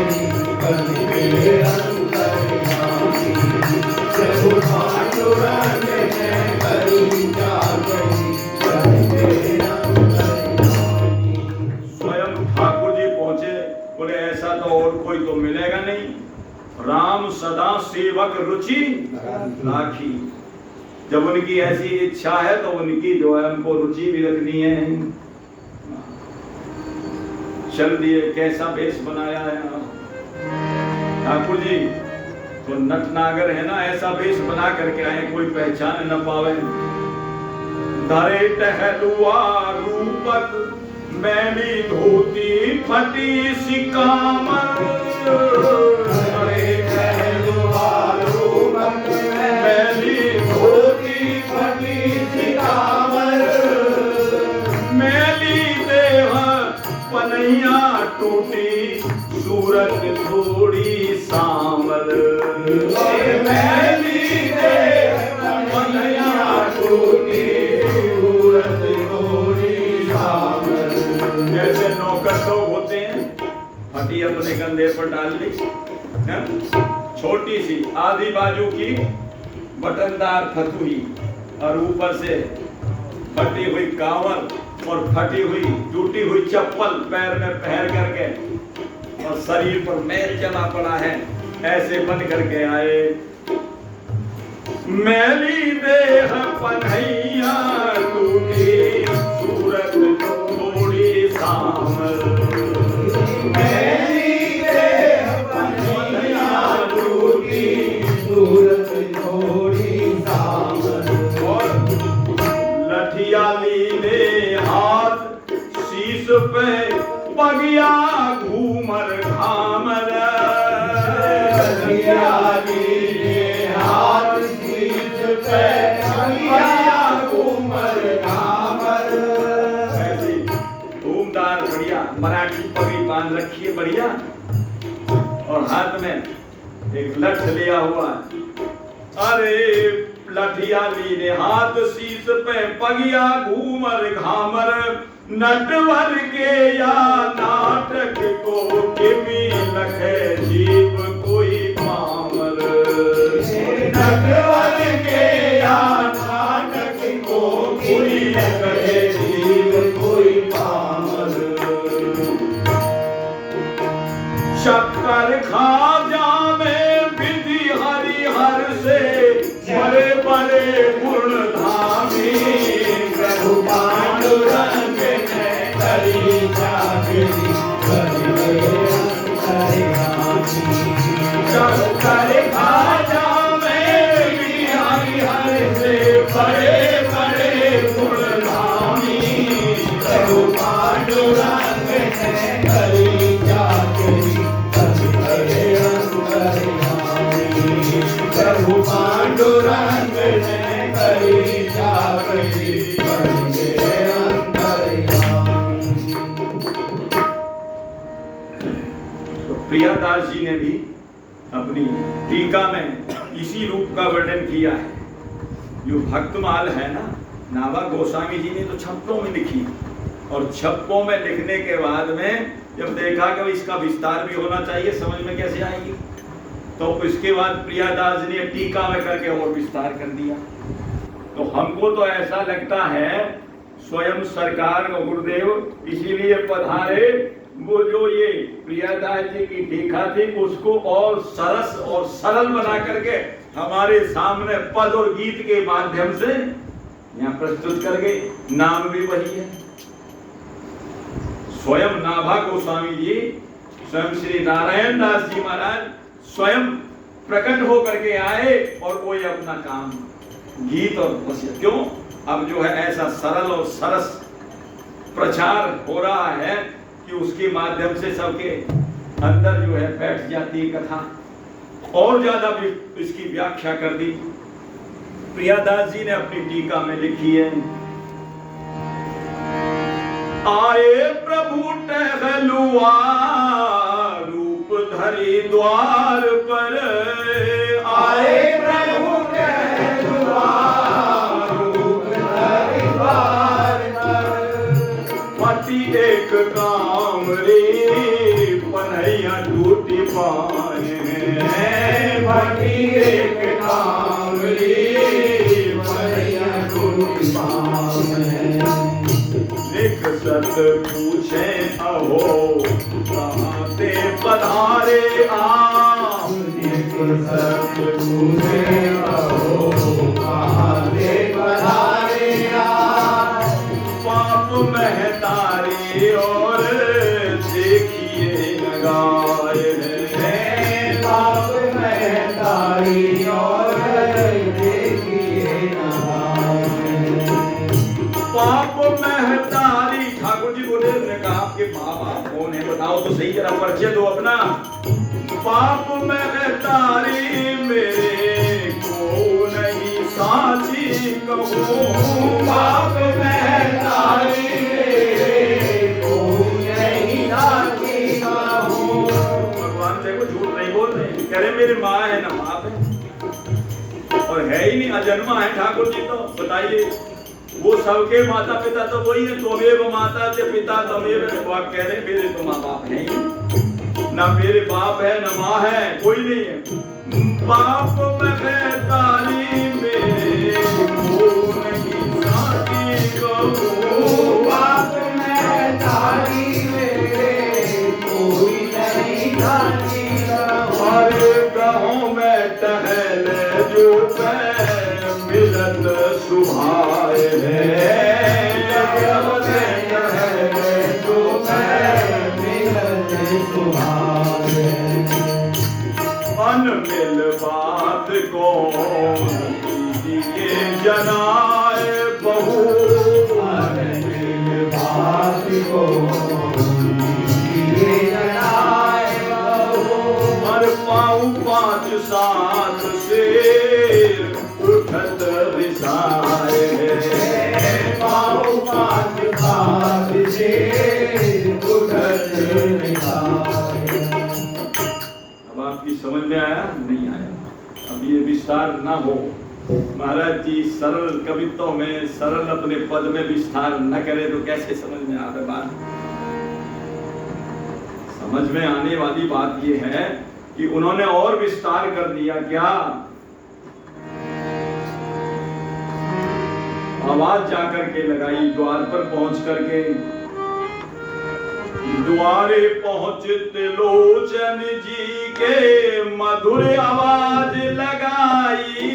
स्वयं ठाकुर जी पहुंचे, बोले ऐसा तो और कोई तो मिलेगा नहीं, राम सदा सेवक रुचि राखी। जब उनकी ऐसी इच्छा है तो उनकी जो है हमको रुचि भी रखनी है। चल दिए, कैसा वेश बनाया है ठाकुर जी, तो नटनागर है ना, ऐसा वेश बना करके आए कोई पहचान न पावे। धरे टहलुआ रूपक मैली धोती फटी सिकामर, धरे टहलुआ रूपक मैली धोती फटी सिकामर, मैली देह पनैया टूटी सूरत थोड़ी सांवर, मैली देह पनैया टूटी सूरत थोड़ी सांवर। जैसे नौकर तो होते हैं, फटी अपने कंधे पर डाल ली, छोटी सी आधी बाजू की बटनदार फतुही, और ऊपर से फटी हुई कांवर और फटी हुई टूटी हुई चप्पल पैर में पहन करके और शरीर पर मैल जमा पड़ा है, ऐसे बन करके आए। मैली देह पन्हैया टूटी सूरत थोड़ी सामर, मैली देह पन्हैया टूटी सूरत थोड़ी सामर, और लठिया लीने हाथ शीश पे पगिया घूमर घामर, लठिया लीने हाथ शीश पे पगिया घूमर घामर। ऐसी धूमदार बढ़िया मराठी पगड़ी बांध रखी है बढ़िया, और हाथ में एक लठ लिया हुआ। अरे लठिया लीने हाथ शीश पे पगिया घूमर घामर, नटवर के या नाटक को किमी लखे जीव कोई पामर, नटवर के या नाटक को कोई लखे जीव कोई पामर। शक्कर खा जावे विधि हरिहर से बड़े बड़े गुण धामी, प्रभु पांडुरंग ने करी जागरी शक्कर खा जावे विधि हरिहर से बड़े बड़े गुण धामी, प्रभु पांडुरंग ने करी जागरी प्रभु पांडुरंग ने करी जागरी प्रियादास जी ने भी अपनी टीका में इसी रूप का वर्णन किया है। जो भक्तमाल है ना, नाभा गोस्वामी जी ने तो छप्पों में लिखी, और छप्पों में लिखने के बाद में जब देखा कि इसका विस्तार भी होना चाहिए, समझ में कैसे आएगी, तो इसके बाद प्रियादास जी ने टीका में करके और विस्तार कर दिया। तो हमको तो ऐसा लगता है स्वयं सरकार गुरुदेव इसीलिए पधारे, वो जो ये प्रियादास जी की टीका थी उसको और सरस और सरल बना करके हमारे सामने पद और गीत के माध्यम से यहाँ प्रस्तुत कर गए। नाम भी वही है, स्वयं नाभा गोस्वामी जी, स्वयं श्री नारायण दास जी महाराज स्वयं प्रकट होकर के आए और वो ये अपना काम गीत और वसीयत, क्यों अब जो है ऐसा सरल और सरस प्रचार हो रहा है कि उसके माध्यम से सबके अंदर जो है बैठ जाती है कथा, और ज्यादा भी इसकी व्याख्या कर दी। प्रियादास जी ने अपनी टीका में लिखी है, आए प्रभु टहलुआ रूप धरी द्वार पर, आए प्रभु टहलुआ रूप धरी द्वार पर, फटी एक कामरी पन्हैया टूटी पाए, फटी एक कामरी पन्हैया टूटी पाए। लिख सत पूछे अहो कहाँ से पधारे आप, लिख सत पूछे अहो कहाँ से पधारे आप, पाप महतारी और देखिए लगाए हैं, पाप महतारी और देखिए लगाए। पाप महतारी, ठाकुर जी बोले, ने कहा आपके माँ बाप कौन है बताओ तो सही, जरा परिचय दो अपना। पाप महतारी मेरे को नहीं साची कहूँ, पाप महतारी मेरे को नहीं साची कहूँ। भगवान देखो झूठ नहीं बोल रहे, कह रहे मेरी माँ है ना बाप है, और है ही नहीं, अजन्मा है ठाकुर जी। तो बताइए वो सबके माता पिता तो वही है, त्वमेव माता च पिता तमेव, वो आप कह रहे मेरे तो माँ बाप है ही, ना मेरे बाप है ना माँ है, कोई नहीं है। बाप महतारी मेरे को आए हैं। जब है तुम्हें मिलने तुम्हारे। अनमिल बात को कीजिए जनाए बहू, अनमिल बात को कीजिए जनाए बहू। मर पाऊं 5 सात शेर उठत रिसाए हैं। पाऊं 5 सात शेर उठत रिसाए। अब आपकी समझ में आया नहीं आया? अब ये विस्तार ना हो, महाराज जी सरल कवित्वों में सरल अपने पद में विस्तार न करे तो कैसे समझ में आवे बात? समझ में आने वाली बात ये है कि उन्होंने और विस्तार कर दिया। क्या आवाज जाकर के लगाई द्वार पर पहुंच करके, द्वारे पहुंचते लोचन जी के मधुर आवाज लगाई।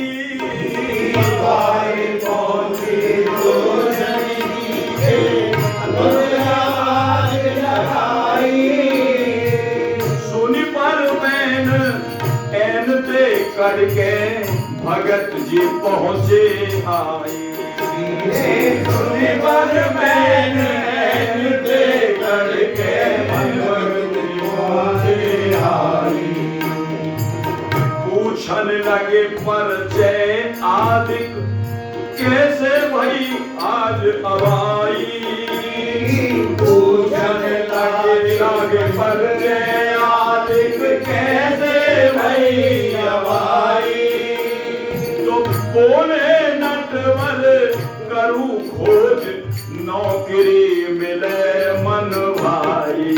द्वारे पहुंचे लोचन जी के मधुर आवाज लगाई। सुन पर मैन एन ते करके भगत जी पहुंचे आई। सुन पर मैन एन ते करके भगत जी पहुंचे आई। पूछन लगे परिचय आदिक कैसे भई आज अवाई। पूछन लगे परिचय आदिक कैसे भई अवाई। तो बोले नटवर करूं खोज नौकरी मिले मन भाई।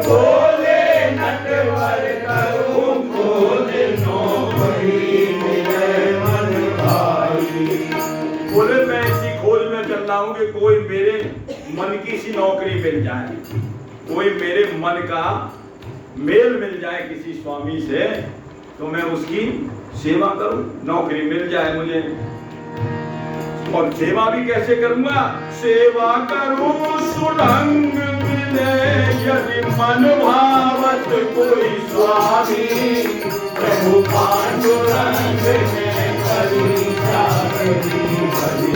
बोले नटवर करूं खोज नौकरी मिले मन भाई। बोले मैं इसी खोज में चल रहा हूं कि कोई मेरे मन की सी नौकरी मिल जाए, कोई मेरे मन का मेल मिल जाए किसी स्वामी से, तो मैं उसकी सेवा करूं, नौकरी मिल जाए मुझे। और सेवा भी कैसे करूंगा? सेवा करूं सुढंग मिले यदि मन भावत कोई स्वामी। प्रभु पांडुरंग में करी चाकरी करी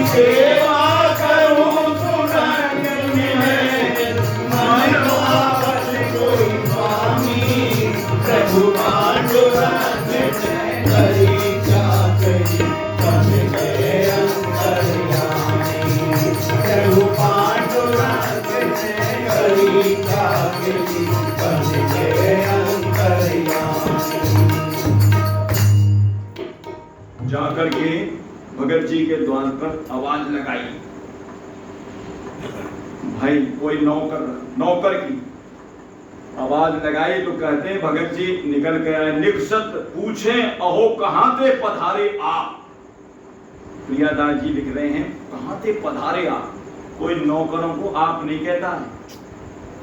सेवा करूं सुढंग मिले मन भावत कोई स्वामी। प्रभु पांडुरंग में करी चाकरी करी अंतर्यामी। प्रभु पांडुरंग में करी चाकरी करी अंतर्यामी। जाकर के भगत जी के द्वार पर आवाज लगाई। भाई कोई नौकर की आवाज लगाई तो कहते हैं भगत जी निकल के आए। निकसत पूछे अहो कहां ते पधारे आप। प्रियादास जी लिख रहे हैं कहां ते पधारे आप। कोई नौकरों को आप नहीं कहता है,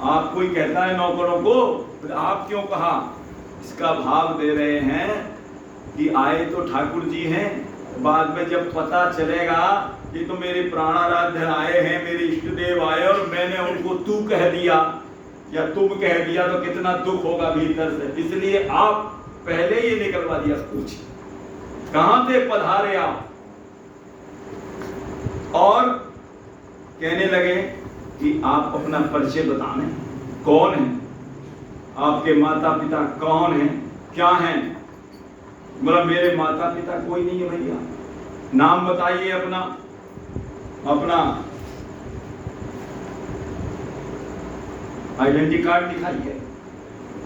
आप कोई कहता है नौकरों को, तो आप क्यों कहा? इसका भाव दे रहे हैं कि आए तो ठाकुर जी हैं, बाद में जब पता चलेगा कि तो मेरे प्राणाराध्य आए हैं, मेरे इष्ट देव आए और मैंने उनको तू कह दिया या तुम कह दिया तो कितना दुख होगा भीतर से। इसलिए आप पहले ही निकलवा दिया। पूछ कहां थे पधारे आप। और कहने लगे कि आप अपना परिचय बताने, कौन है, आपके माता पिता कौन है, क्या हैं। बोला मेरे माता पिता कोई नहीं है भैया। नाम बताइए अपना आइडेंटिटी कार्ड दिखाइए,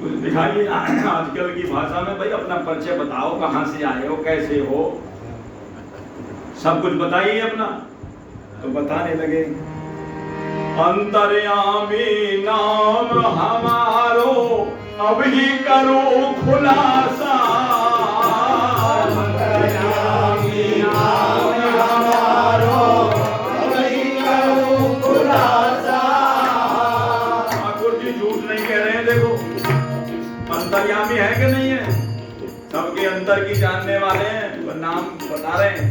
कुछ दिखाइए आजकल की भाषा में। भाई अपना परिचय बताओ, कहां से आए हो, कैसे हो, सब कुछ बताइए अपना। तो बताने लगे अंतर्यामी नाम हमारो अब ही करो खुलासा। अंतर्यामी नाम हमारो अब ही करो खुलासा। ठाकुर जी झूठ नहीं कह रहे हैं। देखो अंतर्यामी है कि नहीं है, सबके अंतर की जानने वाले हैं, वो नाम बता रहे हैं।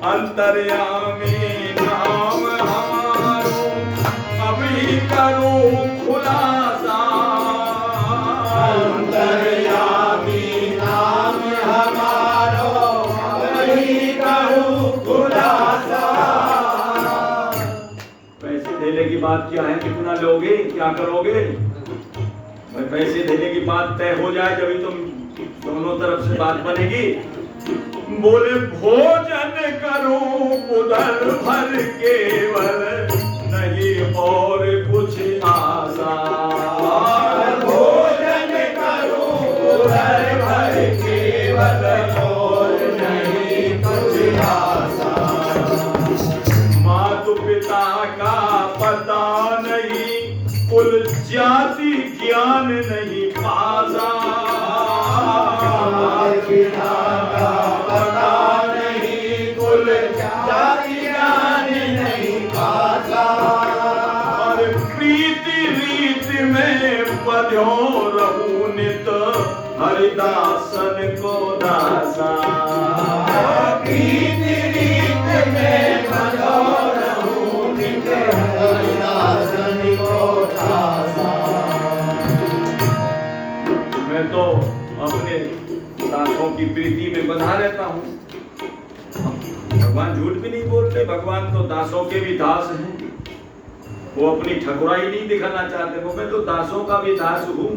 अंतर्यामी नाम हमारो अभी करूं खुलासा, अंतर्यामी नाम हमारो अभी करूं खुलासा। पैसे देने की बात क्या है, कितना लोगे, क्या करोगे? भाई पैसे देने की बात तय हो जाए जब तुम दोनों तरफ से बात बनेगी। बोले भोजन करूं उधर भर केवल, नहीं और कुछ आशा। भोजन करूं उधर भर केवल, और नहीं कुछ आशा। मातु पिता का पता नहीं, कुल जाति ज्ञान नहीं पासा। पिता का पता नहीं, कुल जाति ज्ञान नहीं पासा। और प्रीति रीति में बध्यो रहूं नित, हरिदासन को दासा। प्रीति रीति में बध्यो रहूं नित, हरिदासन को दासा। मैं तो अपने दासों की प्रीति में बंधा रहता हूँ। भगवान झूठ भी नहीं बोलते, भगवान तो दासों के भी दास हैं। वो अपनी ठकुराई नहीं दिखाना चाहते, वो मैं तो दासों का भी दास हूँ।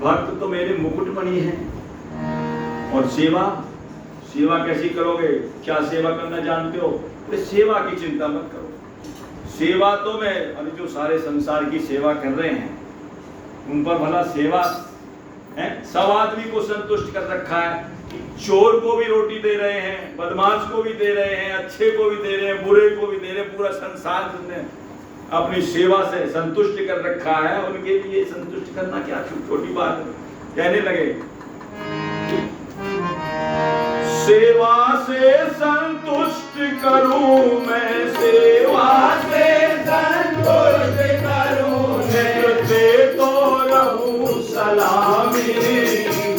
भक्त तो मेरे मुकुटमणि हैं। और सेवा, सेवा कैसी करोगे, क्या सेवा करना जानते हो? तो सेवा की चिंता मत करो। सेवा तो मैं अभी जो सारे संसार की सेवा कर रहे हैं उन पर भला सेवा है। सब आदमी को संतुष्ट कर रखा है। चोर को भी रोटी दे रहे हैं, बदमाश को भी दे रहे हैं, अच्छे को भी दे रहे हैं, बुरे को भी दे रहे हैं। पूरा संसार ने अपनी सेवा से संतुष्ट कर रखा है। उनके लिए संतुष्ट करना क्या छोटी बात है। कहने लगे सेवा से संतुष्ट करूं मैं, सेवा से संतुष्ट करूं मैं, दे तो रहूं सलामी।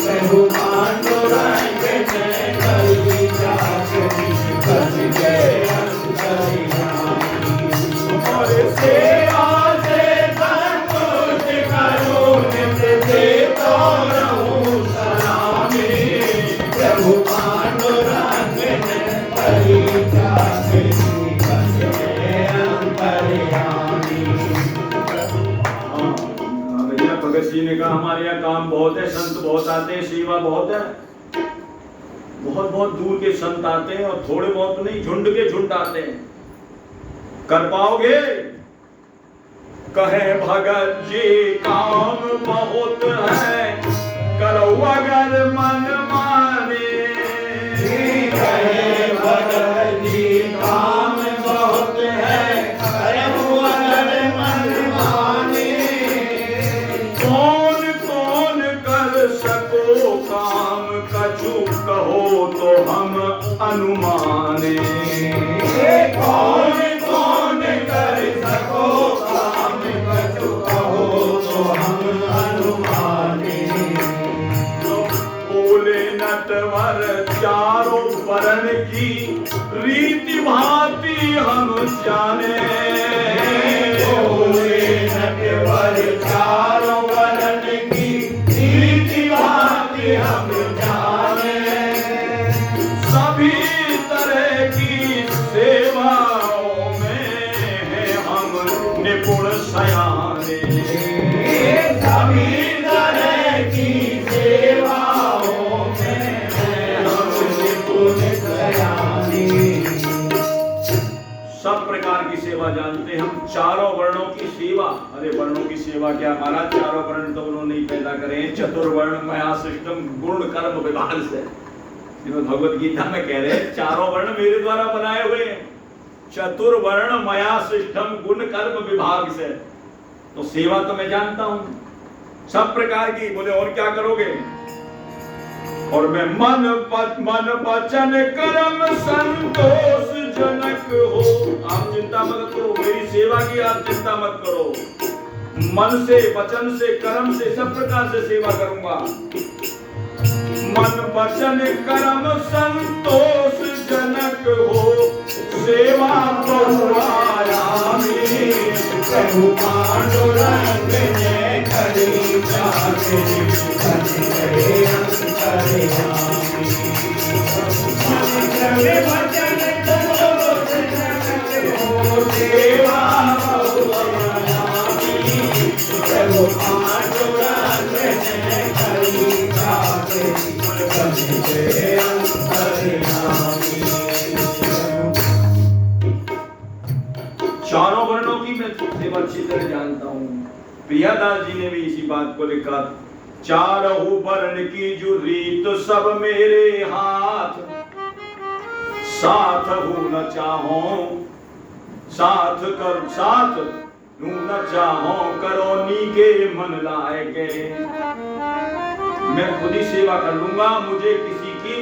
प्रभु पांडुरंग ने कली जाति बस गए अंतर्यामी। और सेवा से संतुष्ट करूं मैं, दे तो रहूं सलामी। प्रभु पांडुरंग ने कली जाति बस गए अंतर्यामी। भगत सिंह ने कहा हमारे यहाँ काम बहुत है, संत बहुत आते हैं, सेवा बहुत है। बहुत बहुत दूर के संत आते हैं और थोड़े बहुत नहीं, झुंड के झुंड आते हैं। कर पाओगे? कहे भगत जी काम बहुत है, करो अगर मन माने। कहे भगत जी काम बहुत है, करो अगर मन माने। कौन कौन कर सको काम, कछु कहो तो हम अनुमाने। कौन कौन कर सको काम, कछु कहो तो हम अनुमाने। बोले नटवर चारों वर्ण की रीति भांति हम जाने। बोले नटवर चारों वर्ण की रीति भांति हम जाने। सभी तरह की सेवाओं में है हम निपुण सयाने। सभी तरह की सेवाओं में है हम निपुण सयानी। सब प्रकार की सेवा जानते हैं हम। चारों वर्णों की सेवा, अरे वर्णों की सेवा क्या महाराज, चारों वर्ण तो उन्होंने ही पैदा करे हैं। चतुर्वर्ण मया सृष्टम गुण कर्म विभाग से, भगवत गीता में कह रहे हैं चारों वर्ण मेरे द्वारा बनाए हुए हैं। चतुर्वर्ण मया सृष्टम गुण कर्म विभाग से, तो सेवा तो मैं जानता हूं सब प्रकार की। बोले और क्या करोगे? और मैं मन वचन कर्म संतोष जनक हो। आप चिंता मत करो, मेरी सेवा की आप चिंता मत करो। मन से, वचन से, कर्म से, सब प्रकार से सेवा करूंगा। मन वचन कर्म संतोष जनक हो सेवा बहुआयामी प्रभु पांडुरंग ने खड़ी जाके बन गए अंतर्यामी वचन संतोष जनक हो सेवा बहुआयामी प्रभु पांडुरंग ने खड़ी जाके बन गए अंतर्यामी। चारों वर्णों की मैं सेवा अच्छी तरह जानता हूँ। प्रियादास जी ने भी इसी बात को लिखा, चारहु वर्ण की जो रीत सब मेरे हाथ, साथ हूँ न चाहो साथ कर साथ हूँ न चाहो करो नीके मन लायके। मैं खुद ही सेवा कर लूंगा, मुझे किसी की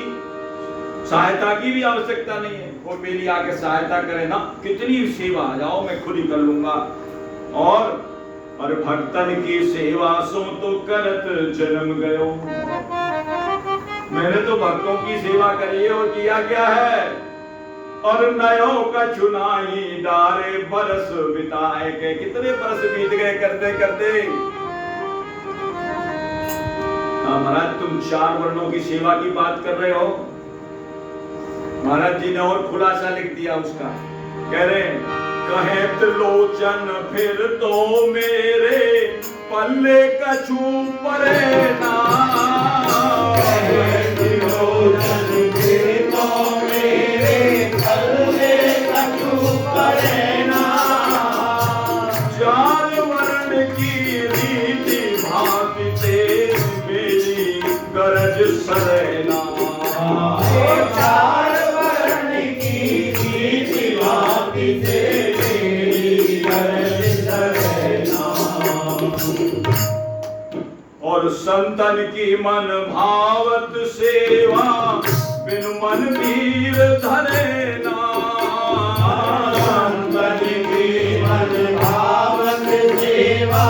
सहायता की भी आवश्यकता नहीं है। कोई मेरी आके सहायता करे ना, कितनी सेवा आ जाओ मैं खुद ही कर लूंगा। और भक्तन की सेवा सो तो करत जन्म गयो। मैंने तो भक्तों की सेवा करी है और किया क्या है। और नयो का चुनाई डारे बरस बिताए के, कितने बरस बीत गए करते करते। महाराज तुम चार वर्णों की सेवा की बात कर रहे हो। महाराज जी ने और खुलासा लिख दिया उसका, कह रहे कहे त्रिलोचन फिर तो मेरे पल्ले कछु परे ना। कहे त्रिलोचन फिर तो मेरे पल्ले कछु परे ना। चार वर्ण की रीति भांति तेरी मेरी गरज सरेना। चार वर्ण की रीति भांति तेरी गरज सरेना। और संतन की मन भावत सेवा बिनु मन वीर धरे ना। संतन की मन भावत सेवा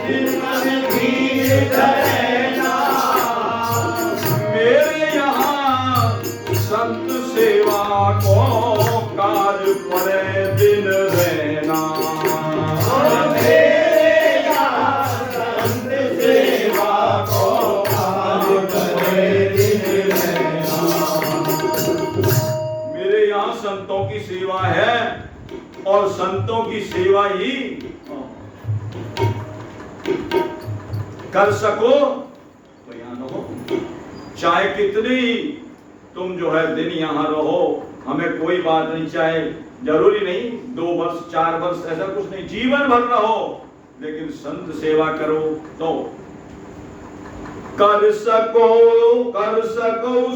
बिनु मन वीर धरे ना। मेरे यहाँ संत सेवा को काज परे दिन रहना। मेरे यहाँ संत सेवा को काज परे दिन रहना। मेरे यहाँ संतों की सेवा है और संतों की सेवा ही कर सको तो यहाँ रहो। चाहे कितनी तुम जो है दिन यहाँ रहो, हमें कोई बात नहीं। चाहे जरूरी नहीं 2 वर्ष 4 वर्ष, ऐसा कुछ नहीं, जीवन भर रहो, लेकिन संत सेवा करो तो कर सको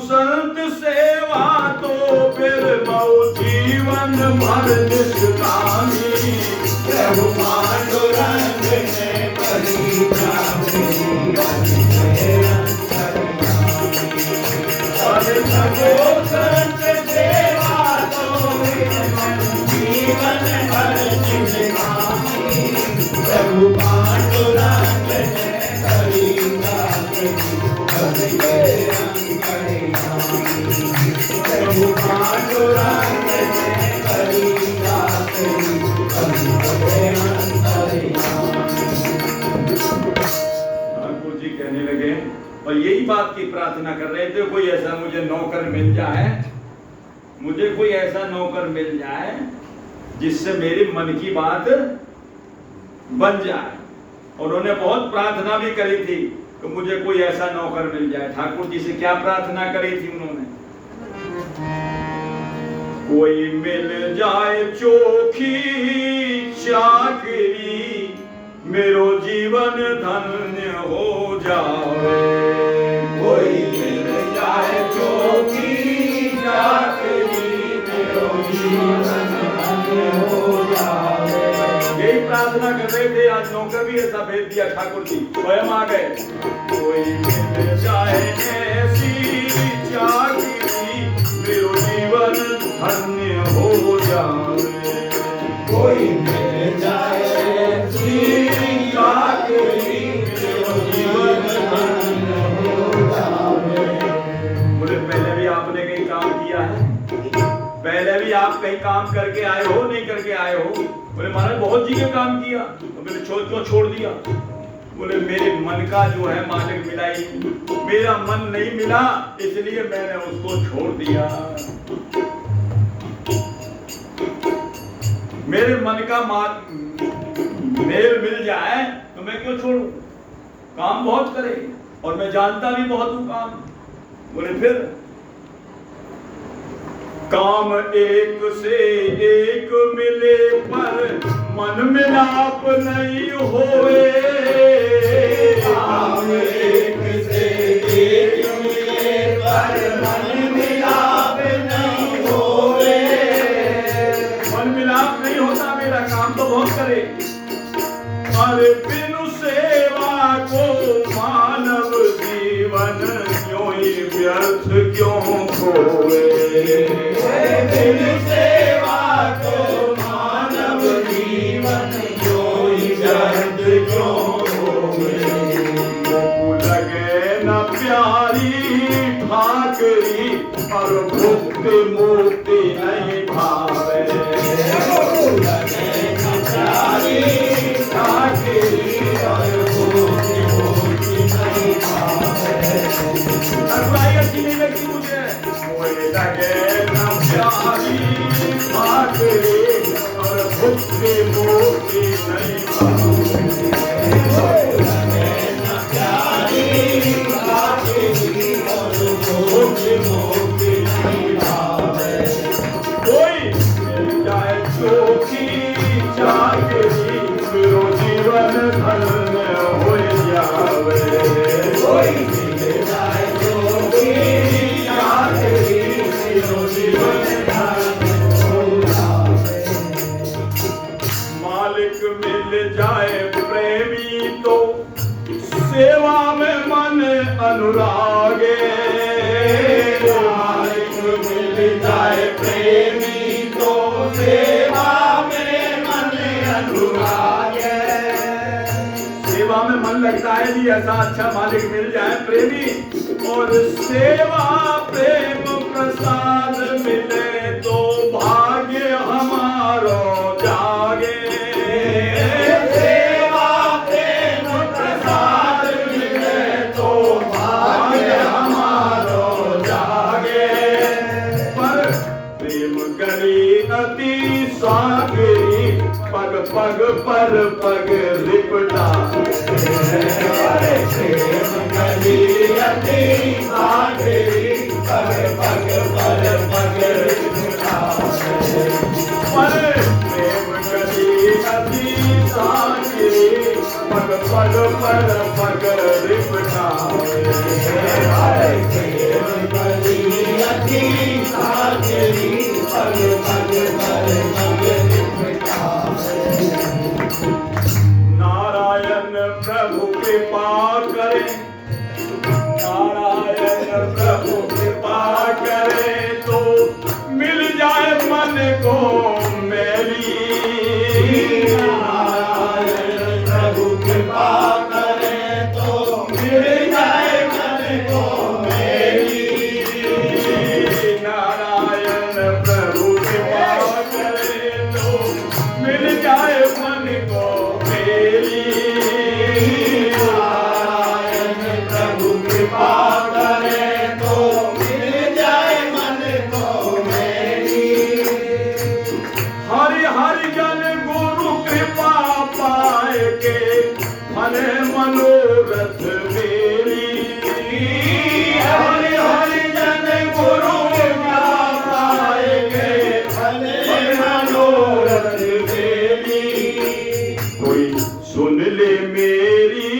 संत सेवा तो फिर बहु जीवन भर निष्कामी। प्रभु पांडुरंग ने करी जाके बन गए अंतर्यामी। कर सको संत सेवा तो फिर जीवन भर निष्कामी। प्रभु पांडुरंग ने करी जाके बन गए अंतर्यामी। प्रभु पांडुरंग ने करी जाके बन गए अंतर्यामी। ठाकुर जी कहने लगे और यही बात की प्रार्थना कर रहे थे, कोई ऐसा मुझे नौकर मिल जाए, मुझे कोई ऐसा नौकर मिल जाए जिससे मेरी मन की बात बन जाए। और उन्होंने बहुत प्रार्थना भी करी थी कि मुझे कोई ऐसा नौकर मिल जाए। ठाकुर जी से क्या प्रार्थना करी थी उन्होंने, कोई मिल जाए चोखी चाकरी मेरो जीवन धन्य हो जाए। कोई मिल जाए चोखी चाकरी मेरो जीवन धन्य हो जाए। यही प्रार्थना कर रहे थे, आज नौकर भी ऐसा भेज दिया ठाकुर जी, स्वयं आ गए। कोई मिल जाए ऐसी चाकरी मेरो जीवन धन्य हो जाए। कोई मिल जाए ऐसी चाकरी मेरो जीवन धन्य हो जाए। आपने कहीं काम किया है? पहले भी आप कहीं काम करके आए हो, नहीं करके आए हो? बोले महाराज बहुत जगह काम किया। तो मैंने क्यों छोड़ दिया? बोले मेरे मन का जो है मालिक मिला ही नहीं, मेरा मन नहीं मिला इसलिए मैंने उसको छोड़ दिया। मेरे मन का मेल मिल जाए तो मैं क्यों छोड़ूं? काम बहुत करे और मैं जानता भी बहुत हूं काम। बोले फिर काम एक से एक मिले पर मन मिलाप नहीं होए। काम एक से एक मिले पर मन मिलाप नहीं होए। मन मिलाप नहीं होता, मेरा काम तो बहुत करे। अरे बिनु सेवा को मानव जीवन क्यों ही व्यर्थ क्यों खोए। बिनु सेवा को मानव जीवन क्यों ही व्यर्थ क्यों खोए। लगे न प्यारी ठाकरी और मुक्ति मुक्ति नहीं भावे। लगे न प्यारी ठाकरी और मुक्ति मुक्ति नहीं भावे। अगुवाई अच्छी नहीं लगती मुझे। मुझे लगे न प्यारी ठाकरी और मुक्ति मुक्ति नहीं भावे। लगे न प्यारी ठाकरी और मुक्ति मुक्ति नहीं भावे। कोई मिल जाए चोखी चाकरी मेरो जीवन धन्य हो जावे। कोई मिल जाए चोखी चाकरी मेरो जीवन धन्य हो जावे। मालिक मिल जाए प्रेमी तो सेवा में मन अनुरागे। मालिक मिल जाए प्रेमी तो सेवा में मन अनुरागे। सेवा में मन लगता है जी, ऐसा अच्छा मालिक मिल जाए प्रेमी। और सेवा प्रेम प्रसाद मिले तो भाग्य हमारो जागे। सेवा प्रेम प्रसाद मिले तो भाग्य हमारो जागे। पर प्रेम गली अति सागरी पग पग पर पग लिपटा। अरे प्रेम गली अति सागरी पग पग पर पग लिपटा। पर प्रेम गली अति सागरी पग पग पर पग लिपटा। अरे प्रेम गली अति सागरी पग पग पर पग लिपटा। नारायण प्रभु कृपा करे, नारायण प्रभु कृपा करे तो मिल जाए मन को मेरी। नारायण प्रभु कृपा करे तो मिल जाए मन को मेरी। नारायण प्रभु कृपा करे तो मिल जाए मन को मेरी। नारायण प्रभु कृपा करे तो मिल जाए मन को मेरी। हरि हरि जन गुरु कृपा पाए के फले मनोरथ मेरी। हरि हरि जन गुरु कृपा पाए के फले मनोरथ मेरी। कोई सुन ले मेरी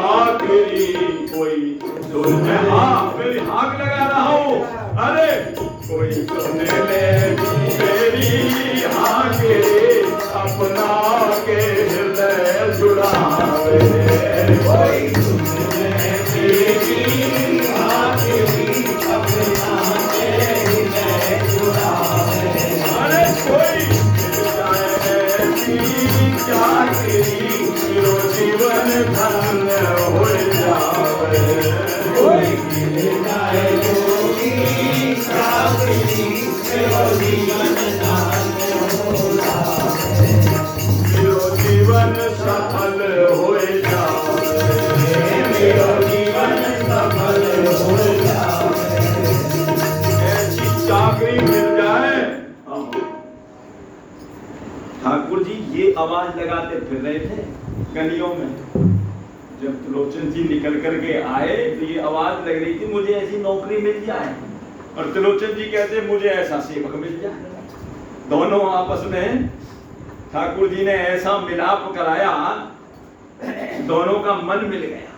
आखिरी, कोई सुन ले। हाँ मेरी हाक लगा रहा हूँ। अरे कोई सुन ले मेरी आखिरी अपना के हृदय जुड़ावे। कोई सुन ले मेरी आखिरी अपना के हृदय जुड़ावे। अरे कोई मिल जाए ऐसी चाकरी मेरो जीवन धन्य हो जावे। कोई मिल जाए योगी आवाज लगाते फिर रहे थे गलियों में। जब त्रिलोचन जी निकल करके आए तो ये आवाज लग रही थी मुझे ऐसी नौकरी मिल जाए, और त्रिलोचन जी कहते मुझे ऐसा सेवक मिल जाए। दोनों आपस में ठाकुर जी ने ऐसा मिलाप कराया, दोनों का मन मिल गया।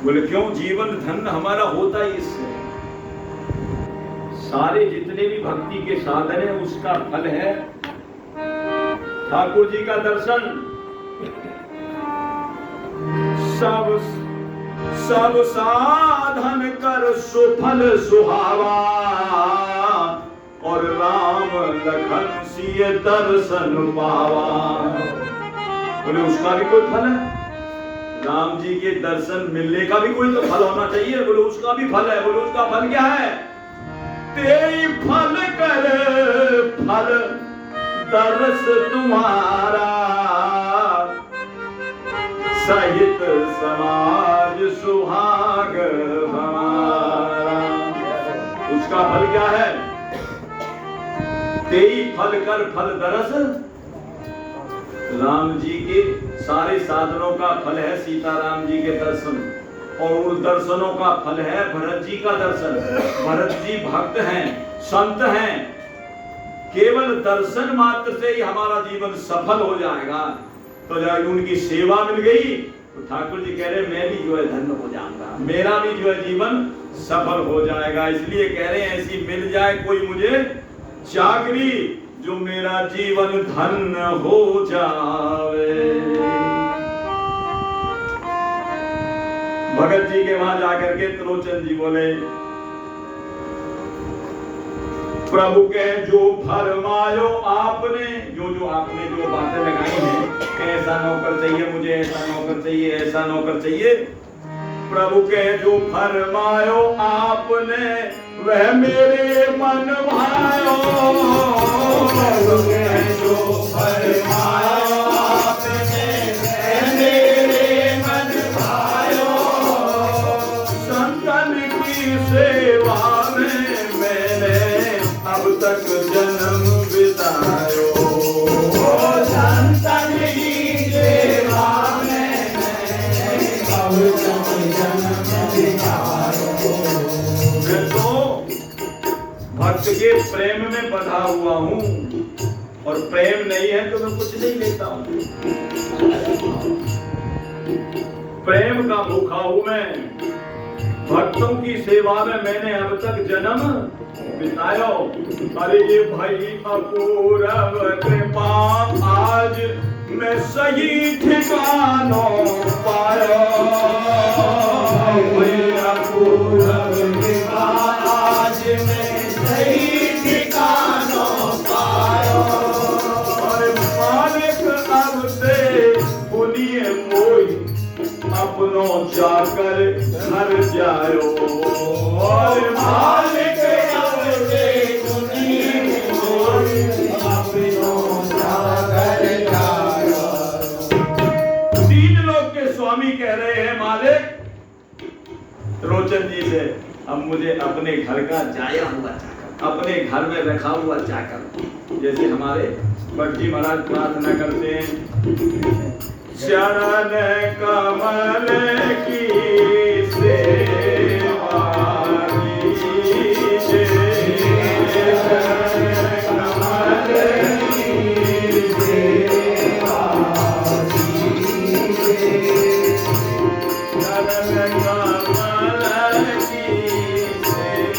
बोले क्यों? जीवन धन हमारा होता ही इससे। सारे जितने भी भक्ति के साधन है उसका फल है ठाकुर जी का दर्शन। सब साधन कर सुफल सुहावा, और राम लखन सिय दर्शन पावा। बोले उसका भी कोई फल है? राम जी के दर्शन मिलने का भी कोई तो फल होना चाहिए। बोले उसका भी फल है। बोले उसका फल क्या है? तेरी फल कर फल दर्श तुम्हारा, सहित समाज सुहाग हमारा। उसका फल क्या है? तेई फल कर फल दरस। राम जी के सारे साधनों का फल है सीताराम जी के दर्शन, और उन दर्शनों का फल है भरत जी का दर्शन। भरत जी भक्त हैं, संत हैं। केवल दर्शन मात्र से ही हमारा जीवन सफल हो जाएगा। तो जब उनकी सेवा मिल गई तो ठाकुर जी कह रहे मैं भी जो है धन्य हो जाऊंगा, मेरा भी जो है जीवन सफल हो जाएगा। इसलिए कह रहे हैं ऐसी मिल जाए कोई मुझे चाकरी, जो मेरा जीवन धन्य हो जावे। भगत जी के वहां जाकर के त्रिलोचन जी बोले प्रभु के जो फरमायो आपने, जो आपने जो बातें लगाई हैं, ऐसा नौकर चाहिए मुझे, ऐसा नौकर चाहिए, ऐसा नौकर चाहिए। प्रभु के जो फरमायो आपने वह मेरे मन भायो। प्रभु के जो फरमायो आपने वह मेरे मन भायो। संतन की सेवा में मैंने अब तक जन्म बितायो। संतन की सेवा में मैंने अब तक जन्म बितायो। मैं तो भक्त के प्रेम में बंधा हुआ हूँ, और प्रेम नहीं है तो मैं कुछ नहीं लेता हूँ। प्रेम का भूखा हूँ मैं, भक्तों की सेवा में मैंने अब तक जन्म बितायो। अरे ये भाई अपूर्व कृपा आज मैं सही ठिकानों पायो। अपूर्व कृपा आज मैं सही ठिकानों पायो। और मालिक अब से सुनिए कोई अपनों जाकर घर जायो। और मालिक अब से सुनिए कोई अपनों जाकर जायो। तीन लोग के स्वामी कह रहे हैं मालिक त्रिलोचन जी से, अब मुझे अपने घर का जाया हुआ चाकर, अपने घर में रखा हुआ चाकर, जैसे हमारे भट्ट जी महाराज प्रार्थना करते हैं चरण कमल की सेवा कीजिए। कमल की सेवा कीजिए। चरण कमल की सेवा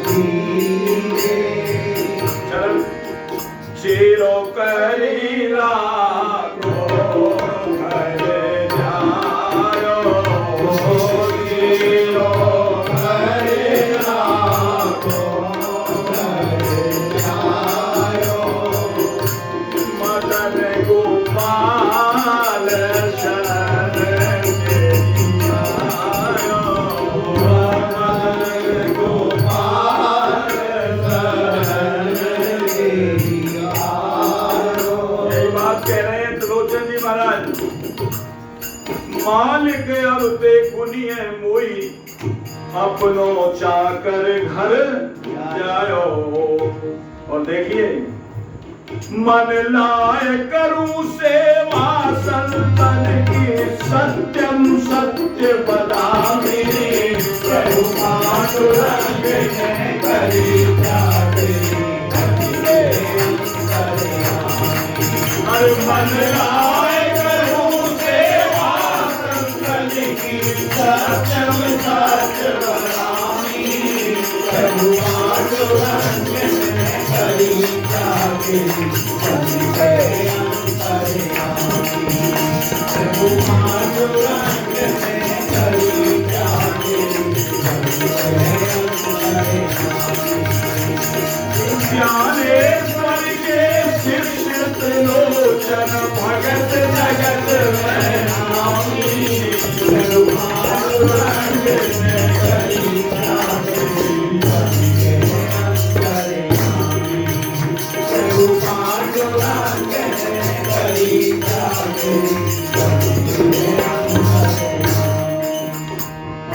कीजिए। चेरो करी राखो घर जायो। चेरो करी राखो घर जायो। मदन गोपाल शरण तेरी आयो। मदन गोपाल शरण तेरी आयो। यही बात कह रहे हैं त्रिलोचन जी महाराज। मालिक अब ते गुनिय मोई अपनो चाकर घर जायो। और देखिए, मन लाए करूं सेवा संतन की, सत्यम सत्य बदामी प्रभु पांडुरंग ने करी जाते। हर मन लाए करूं सेवा संतन की, सत्यम सत्य बदामी प्रभु पांडुरंग ने करी जाते। ज्ञानेश्वर के शिष्य त्रिलोचन भगत जगत में नामी, प्रभु पांडुरंग ने करी जाते। प्रभु पांडुरंग ने करी जाते।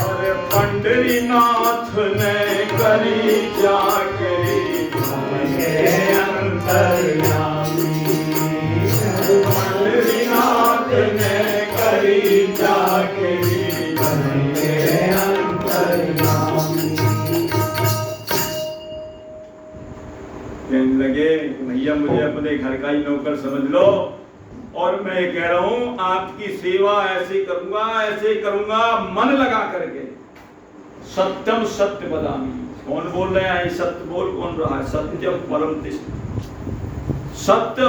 अरे पंडरीनाथ ने करी जाकरी अंतर्यामी, पंडरीनाथ ने करी जाकरी अंतर्यामी। कहने लगे भैया मुझे अपने घर का ही नौकर समझ लो, और मैं कह रहा हूं आपकी सेवा ऐसे करूंगा मन लगा करके। सत्यम सत्य बदामी, कौन बोल रहे हैं? सत्य बोल कौन रहा है? सत्यम परम तिष्ठ। सत्य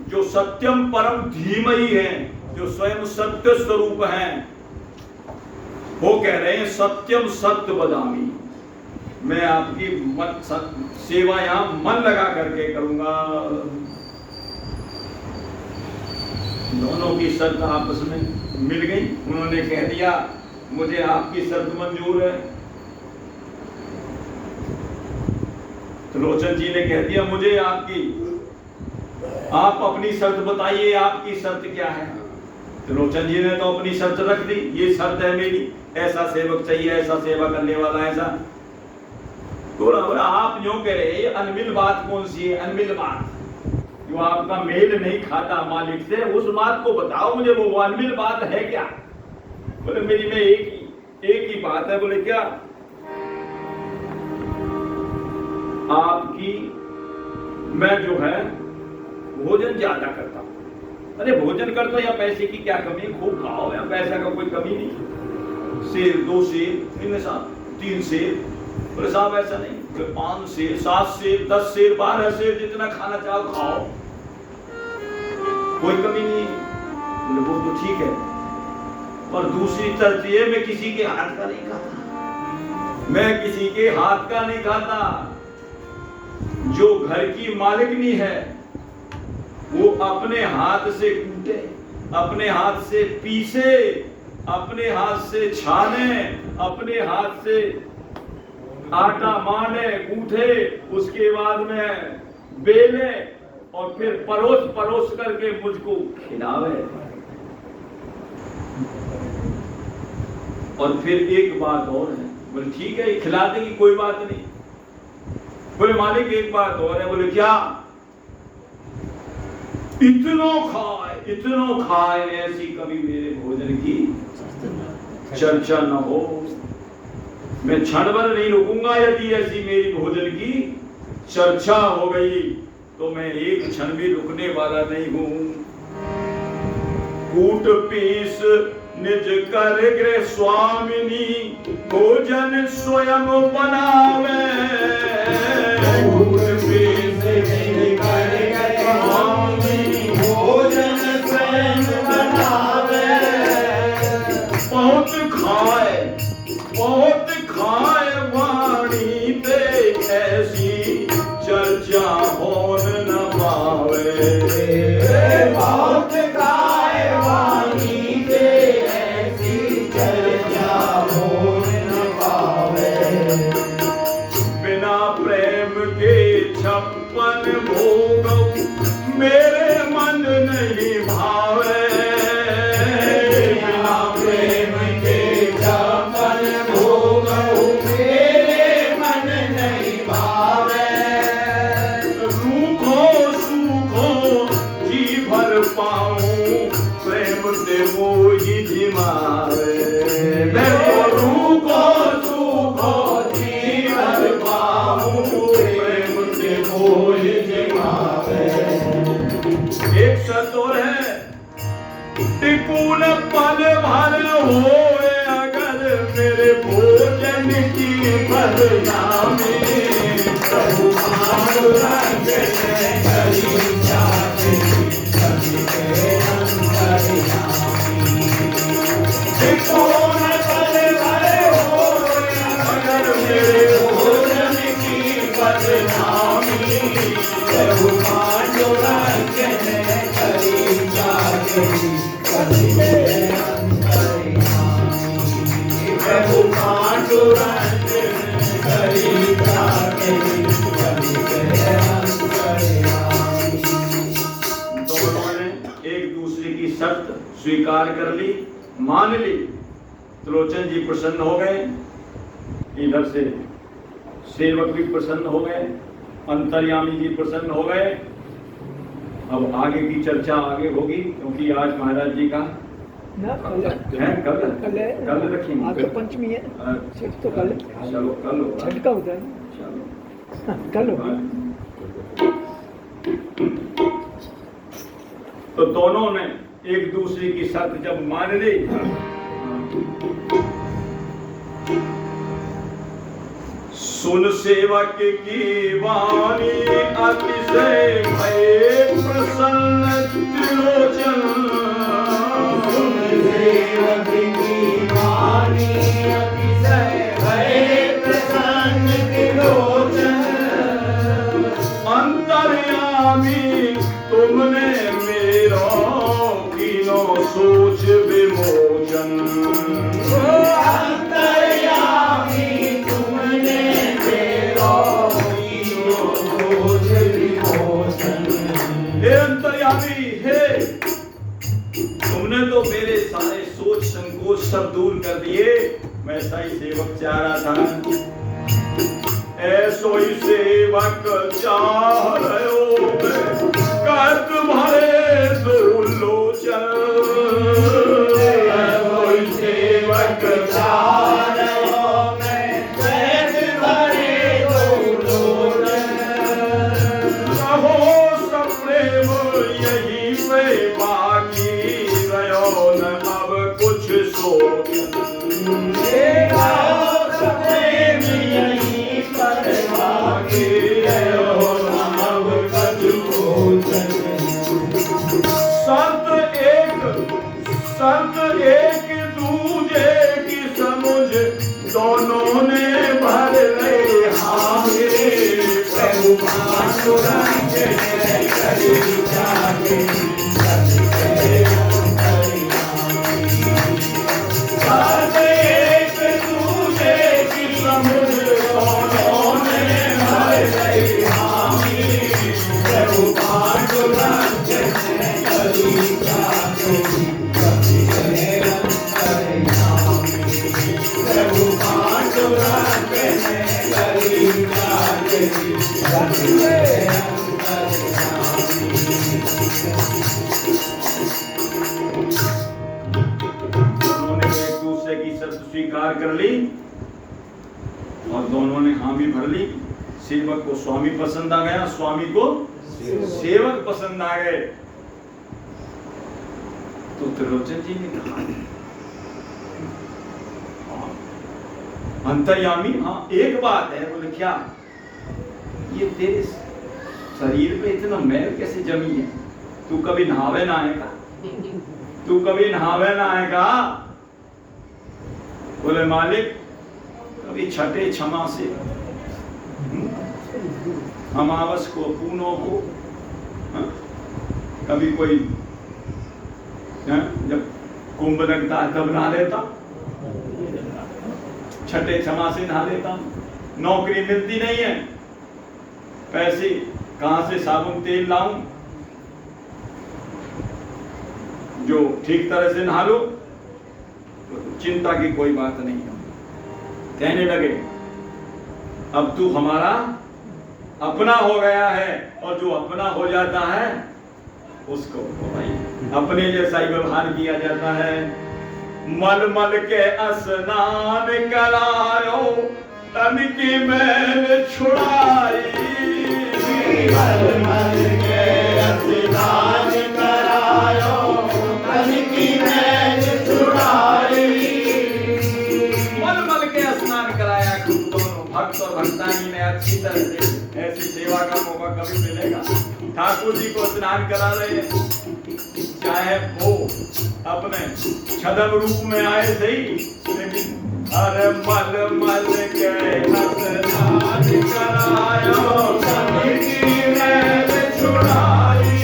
जो सत्यम परम धीमहि है, जो स्वयं सत्य स्वरूप हैं, वो कह रहे हैं सत्यम सत्य बदामी, मैं आपकी सेवा यहां मन लगा करके करूंगा। दोनों की शर्त आपस में मिल गई। उन्होंने कह दिया मुझे आपकी शर्त मंजूर है, त्रिलोचन जी ने कह दिया मुझे आपकी, आप अपनी शर्त बताइए, आपकी शर्त क्या है? त्रिलोचन जी ने तो अपनी शर्त रख दी, ये शर्त है मेरी, ऐसा सेवक चाहिए, ऐसा सेवा करने वाला, ऐसा। तो आप जो कह रहे अनमिल बात कौन सी है? अनमिल बात जो आपका मेल नहीं खाता मालिक से, उस बात को बताओ मुझे, वो अनमिल बात है क्या? बोले मेरी में एक ही बात है। बोले क्या? आपकी मैं जो है भोजन ज्यादा करता हूं। अरे भोजन करता या पैसे की क्या कमी? खूब खाओ, या पैसा का कोई कमी नहीं। सेर 2 सेर, 3 सेर। बोले साहब ऐसा नहीं, 5 सेर, 7 सेर, 10 सेर, 12 सेर, जितना खाना चाहो खाओ, कोई कमी नहीं। बोले वो तो ठीक है, पर दूसरी तरफ ये मैं किसी के हाथ का नहीं खाता, मैं किसी के हाथ का नहीं खाता। जो घर की मालिकनी है वो अपने हाथ से कूटे, अपने हाथ से पीसे, अपने हाथ से छाने, अपने हाथ से आटा माने, गूंथे, उसके बाद में बेले और फिर परोस करके मुझको खिलावे। और फिर एक बात और है। बोले ठीक है खिला देगी, कोई बात नहीं। बोले मालिक एक बात और है। बोले क्या? इतनो खाए ऐसी कभी मेरे भोजन की चर्चा न हो। मैं क्षण भर नहीं रुकूंगा, यदि ऐसी मेरी भोजन की चर्चा हो गई तो मैं एक क्षण भी रुकने वाला नहीं हूं। कूट पीस निज कर गृह स्वामिनी, भोजन स्वयं बनावे। कूट पीस निज कर गृह स्वामिनी, भोजन स्वयं बनावे। बहुत खाए वाणी पे ऐसी चर्चा हो न पावे। बहुत खाए वाणी पे ऐसी चर्चा हो न पावे। बिना प्रेम के 56 भोग मेरे मन नहीं भावे। बिना पाऊं प्रेम ते मोही जिमावे मैं गुरु को सुखो जीवन पाऊं प्रेम ते मोही जिमावे। एक शर्त और है, टिकून पल भर होए अगर मेरे भोजन की बदनामी प्रभु पांडुरंग ने करी जाते कभी के अंतर्यामी। टिकून पल भर होए अगर मेरे भोजन की बदनामी प्रभु पांडुरंग ने करी जाते प्रभु पांडुरंग करी जाते दोनों ने एक दूसरे की शर्त स्वीकार कर ली, मान ली। त्रिलोचन जी प्रसन्न हो गए, इधर से सेवक भी प्रसन्न हो गए, अंतर्यामी जी प्रसन्न हो गए। अब आगे की चर्चा आगे होगी, क्योंकि आज महाराज जी का कल रखेंगे, आज तो पंचमी है, छठ तो कल, चलो कल होगा, छठ का होता है, चलो कल होगा। तो दोनों ने एक दूसरे की शर्त जब मान ली, सुन सेवक की वाणी अतिशय भय प्रसन्न त्रिलोचन। सुन सेवक की वाणी अतिशय भय प्रसन्न त्रिलोचन। अंतर्यामी तुमने मेरो कीनो सोच विमोचन। तुमने तो मेरे सारे सोच संकोच सब दूर कर दिए। मैं सही सेवक चाह रहा था, ऐसो ही सेवक चाह रहे हो कर्त भरे दुर्लोचन। ऐसो ही सेवक चाह रहे हो मैं कर्त भरे दुर्लोचन। रहो सब प्रेम यही पे बाकी रहो न अब कुछ सोच। प्रेम यही पर बाकी रहो न अब कुछ सोच। शर्त एक दूजे की समझ दोनों ने भर रहे हारे। प्रभु पांडुरंग ने करी जाते एक दूजे की समझ दोनों ने भर रहे हारे। प्रभु पांडुरंग ने करी जाते प्रभु पांडुरंग ने करी जाते। उन्होंने एक दूसरे की शर्त स्वीकार कर ली और दोनों ने हामी भर ली। सेवक को स्वामी पसंद आ गया, स्वामी को सेवक पसंद आ गए। तो त्रिलोचन जी ने कहा, अंतर्यामी हाँ एक बात है। बोले क्या? ये तेरे शरीर पे इतना मैल कैसे जमी है? तू कभी नहावे ना आएगा? तू कभी नहावे ना आएगा? बोले मालिक कभी छठे क्षमा से अमावस को पूनों को कभी कोई जब कुंभ लगता है तब नहा लेता, छठे क्षमा से नहा लेता। नौकरी मिलती नहीं है, पैसे कहां से साबुन तेल लाऊं जो ठीक तरह से नहा लो? तो चिंता की कोई बात नहीं है। कहने लगे अब तू हमारा अपना हो गया है, और जो अपना हो जाता है उसको भाई अपने जैसा ही व्यवहार किया जाता है। मल मल के स्नान करायो तन की मैल छुड़ाई, मल मल के स्नान करायो तन की मैल छुड़ाई। मल मल के स्नान कराया दोनों भक्त और भक्तानी ने अच्छी तरह से। ऐसी सेवा का मौका कभी मिलेगा? ठाकुर जी को स्नान करा रहे हैं, चाहे वो अपने छदम रूप में आए थे, लेकिन अरे मल मल के स्नान करायो तन की मैल छुड़ाई,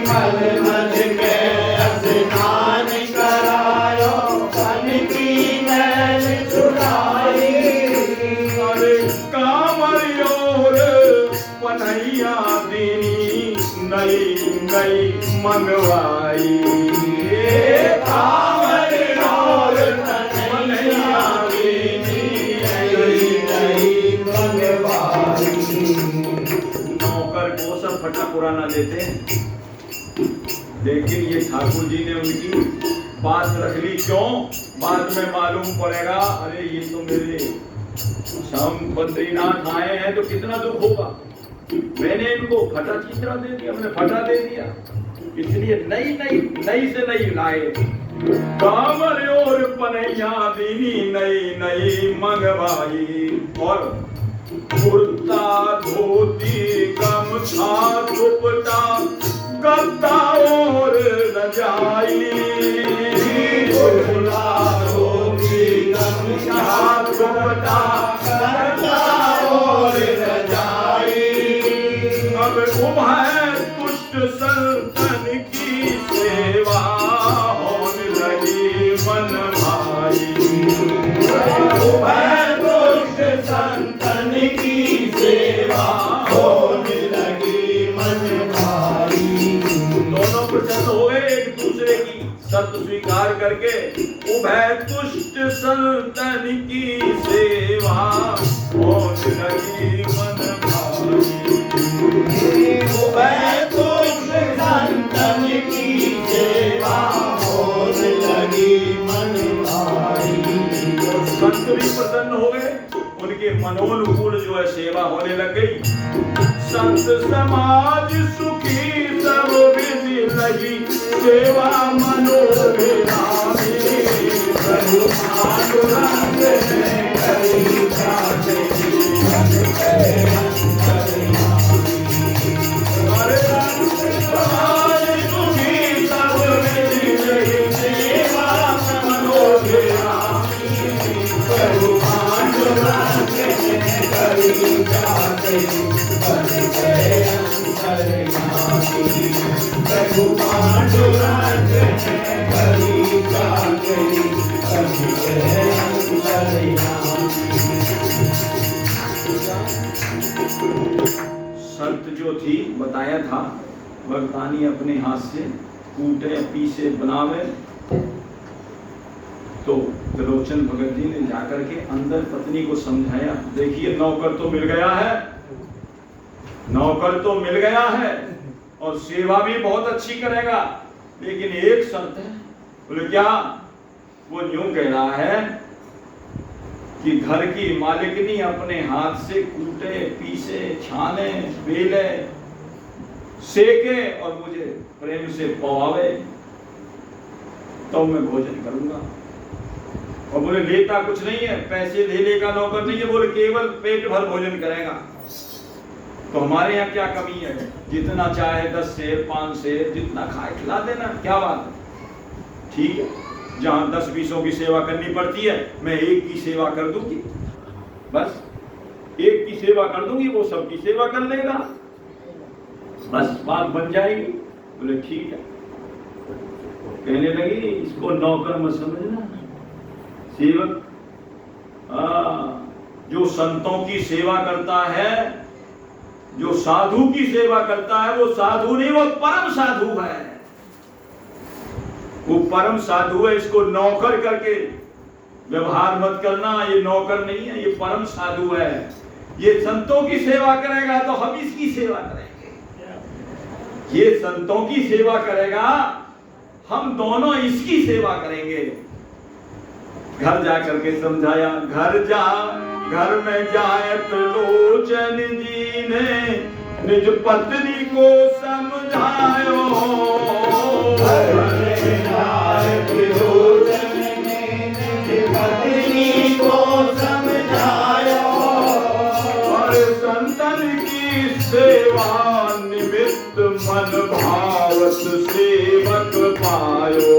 मल मल के स्नान करायो तन की मैल छुड़ाई। अरे कांवर और पनैया दीनी नई नई मंगवाई, कांवर और पनैया दीनी नई नई मंगवाई। नौकर को सब फटा पुराना देते हैं, लेकिन ये ठाकुर जी ने उनकी बात रख ली। क्यों? बाद में मालूम पड़ेगा अरे ये तो मेरे श्याम बद्रीनाथ आए हैं तो कितना दुख होगा, मैंने इनको फटा चित्रा दे दिया, मैंने फटा दे दिया, इसलिए नई नई नई से नई लाए। कांवर और पनैया दीनी नई नई मंगवाई, और कुर्ता धोती गमछा दुपट्टा गद्दा और रजाई, कुर्ता धोती गमछा दुपट्टा गद्दा और रजाई। अब उभय तुष्ट संतन की सेवा होने लगी मन भाई, उभय दुष्ट संतन की सेवा होने लगी मन भाई। दोनों प्रसन्न हो गए एक दूसरे की सत्य स्वीकार करके। उभय तुष्ट संतन की सेवा होने लगी मन भाई, उभय तुष्ट संतन की सेवा होने लगी मन भाई। संत भी प्रसन्न हो गए, उनके मनोनुकूल जो है सेवा होने लग गई। संत समाज सुखी सब विधि लगी, सेवा मनोभिरामी, प्रभु पांडुरंग ने करी जाते अरे समाज सुखी सब विधि लगी, सेवा मनोभिरामी, प्रभु पांडुरंग ने करी जाते प्रभु पांडुरंग ने करी जाते। शर्त जो थी बताया था, भगतानी अपने हाथ से कूटे पीसे बनावे, तो त्रिलोचन भगत जी ने जाकर के अंदर पत्नी को समझाया, देखिए नौकर तो मिल गया है, नौकर तो मिल गया है और सेवा भी बहुत अच्छी करेगा, लेकिन एक शर्त है। बोले क्या? वो यूं कह रहा है कि घर की मालिकनी अपने हाथ से कूटे पीसे छाने बेले सेके और मुझे प्रेम से पवावे तो मैं भोजन करूंगा। और बोले लेता कुछ नहीं है, पैसे ले का नौकर नहीं है, बोले केवल पेट भर भोजन करेगा। तो हमारे यहाँ क्या कमी है? जितना चाहे 10 सेर 5 सेर जितना खाए खिला देना, क्या बात है? ठीक है, जहाँ 10-20 की सेवा करनी पड़ती है मैं एक की सेवा कर दूंगी, बस एक की सेवा कर दूंगी, वो सबकी सेवा कर लेगा, बस बात बन जाएगी। बोले ठीक है। कहने लगी इसको नौकर मत समझना, सेवक। जो संतों की सेवा करता है, जो साधु की सेवा करता है, वो साधु नहीं, वो परम साधु है, वो परम साधु है। इसको नौकर करके व्यवहार मत करना, ये नौकर नहीं है, ये परम साधु है। ये संतों की सेवा करेगा तो हम इसकी सेवा करेंगे। ये संतों की सेवा करेगा, हम दोनों इसकी सेवा करेंगे। घर जा करके समझाया, घर में जाए त्रिलोचन जी ने निज पत्नी को समझायो। घर में जाए त्रिलोचन ने निज पत्नी को समझायो। और संतन की सेवा निमित्त मन भावत सेवक पायो।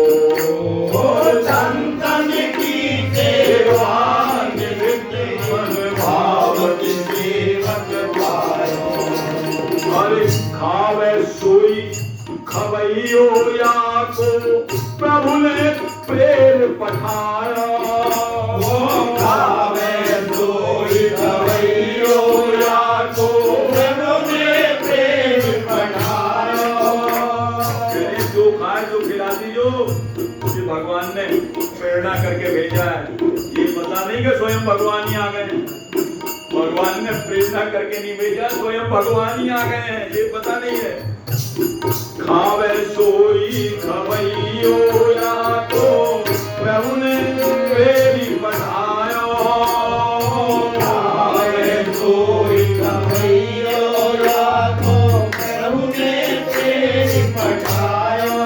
संतन की सेवा निमित्त मन भावत सेवक पायो। अरे खावे सोई खवैयो या को प्रभु ने प्रेर पठाया। खावे सोई खवैयो या को प्रभु ने प्रेर पठाया। जो खाए जो खिला दीजो, ये भगवान ने प्रेरणा करके भेजा है। ये पता नहीं कि स्वयं भगवान ही आ गए हैं। भगवान ने प्रेरणा करके नहीं भेजा, स्वयं भगवान ही आ गए हैं, ये पता नहीं है। खावे सोई खवैयो या को प्रभु ने प्रेरी पठायो। खावे सोई खवैयो या को प्रभु ने प्रेर पठायो।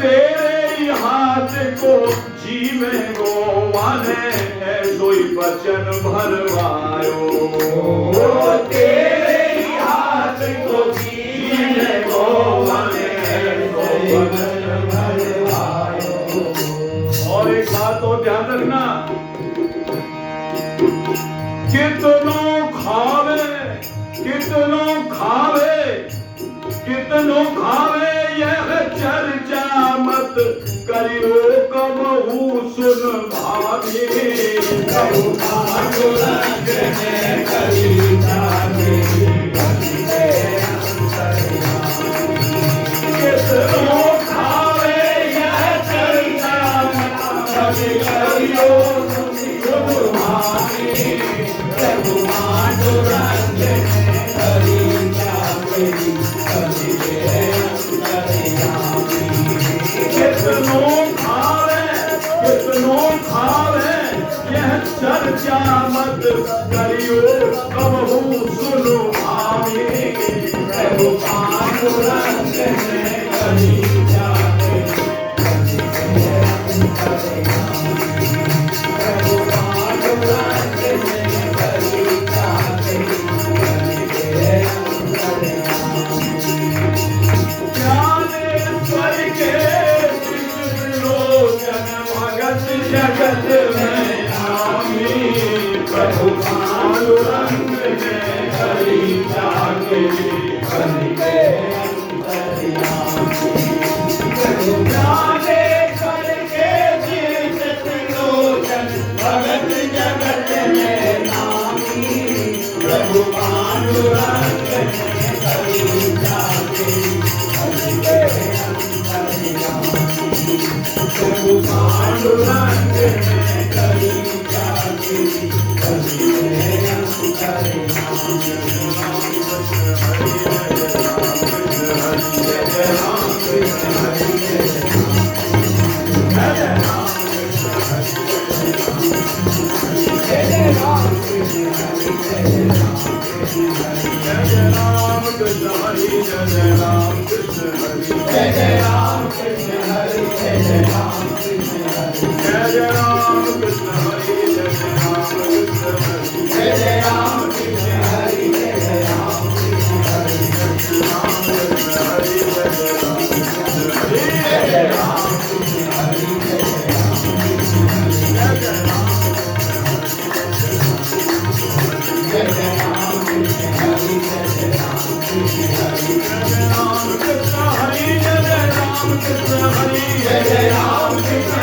तेरे हाथ को जीवे गोवाने सोई वचन भरवायो। तेरे हाथ को जीवे गोवाने सोई वचन भरवायो। और एक बात तो ध्यान रखना, कितनों खावे यह चर्चा मत करियो कबहू सुन भाभी। प्रभु पांडुरंग ने करी जाने कितनों खावे यह चर्चा मत करियो सुन भाभी। प्रभु पांडुरंग ने करी जाने कितनों खावे यह चर्चा मत करियो कबहू सुनो भाभी। प्रभु पांडुरंग ने करी जाने प्रभु पांडुरंग ने करी जाने ज्ञानेश्वर के त्रिलोचन भगत जगत में नामी। प्रभु पांडुरंग ने करी जाने ज्ञानेश्वर के त्रिलोचन भगत जगत में नामी। प्रभु पांडुरंग ने करी जाने प्रभु पांडुरंग ने करी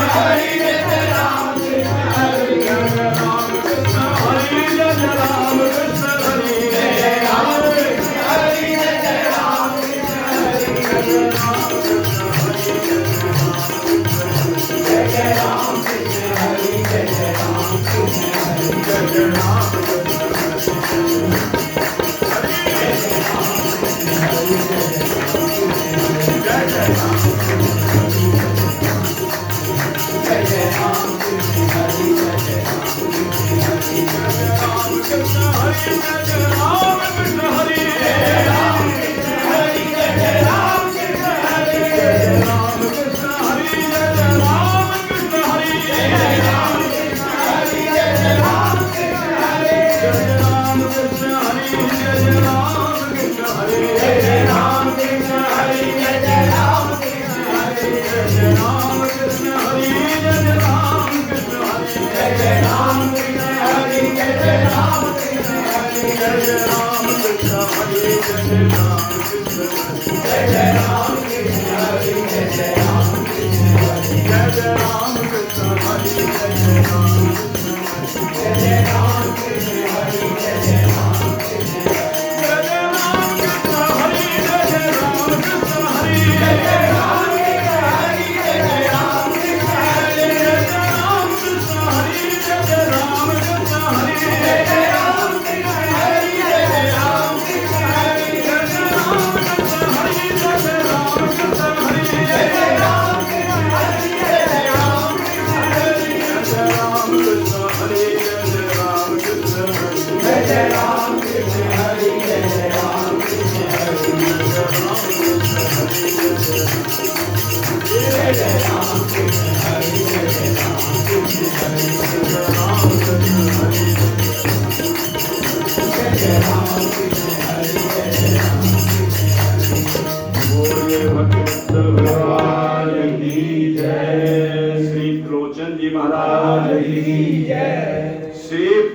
Hare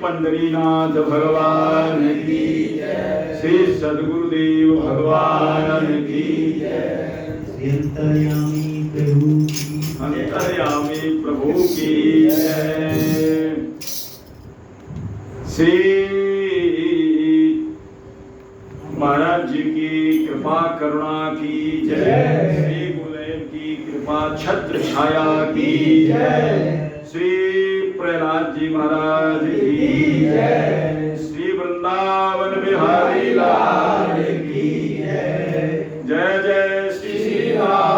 पंडरीनाथ भगवान की जय, श्री सद्गुरुदेव भगवान की जय, अंतर्यामी प्रभु की अंतर्यामी प्रभु की जय, श्री महाराज जी की कृपा करुणा की जय, श्री गुरुदेव की कृपा छत्र छाया की जय, श्री प्रहलाद जी महाराज की जय, श्री वृंदावन बिहारी लाल की जय, जय जय श्री राम।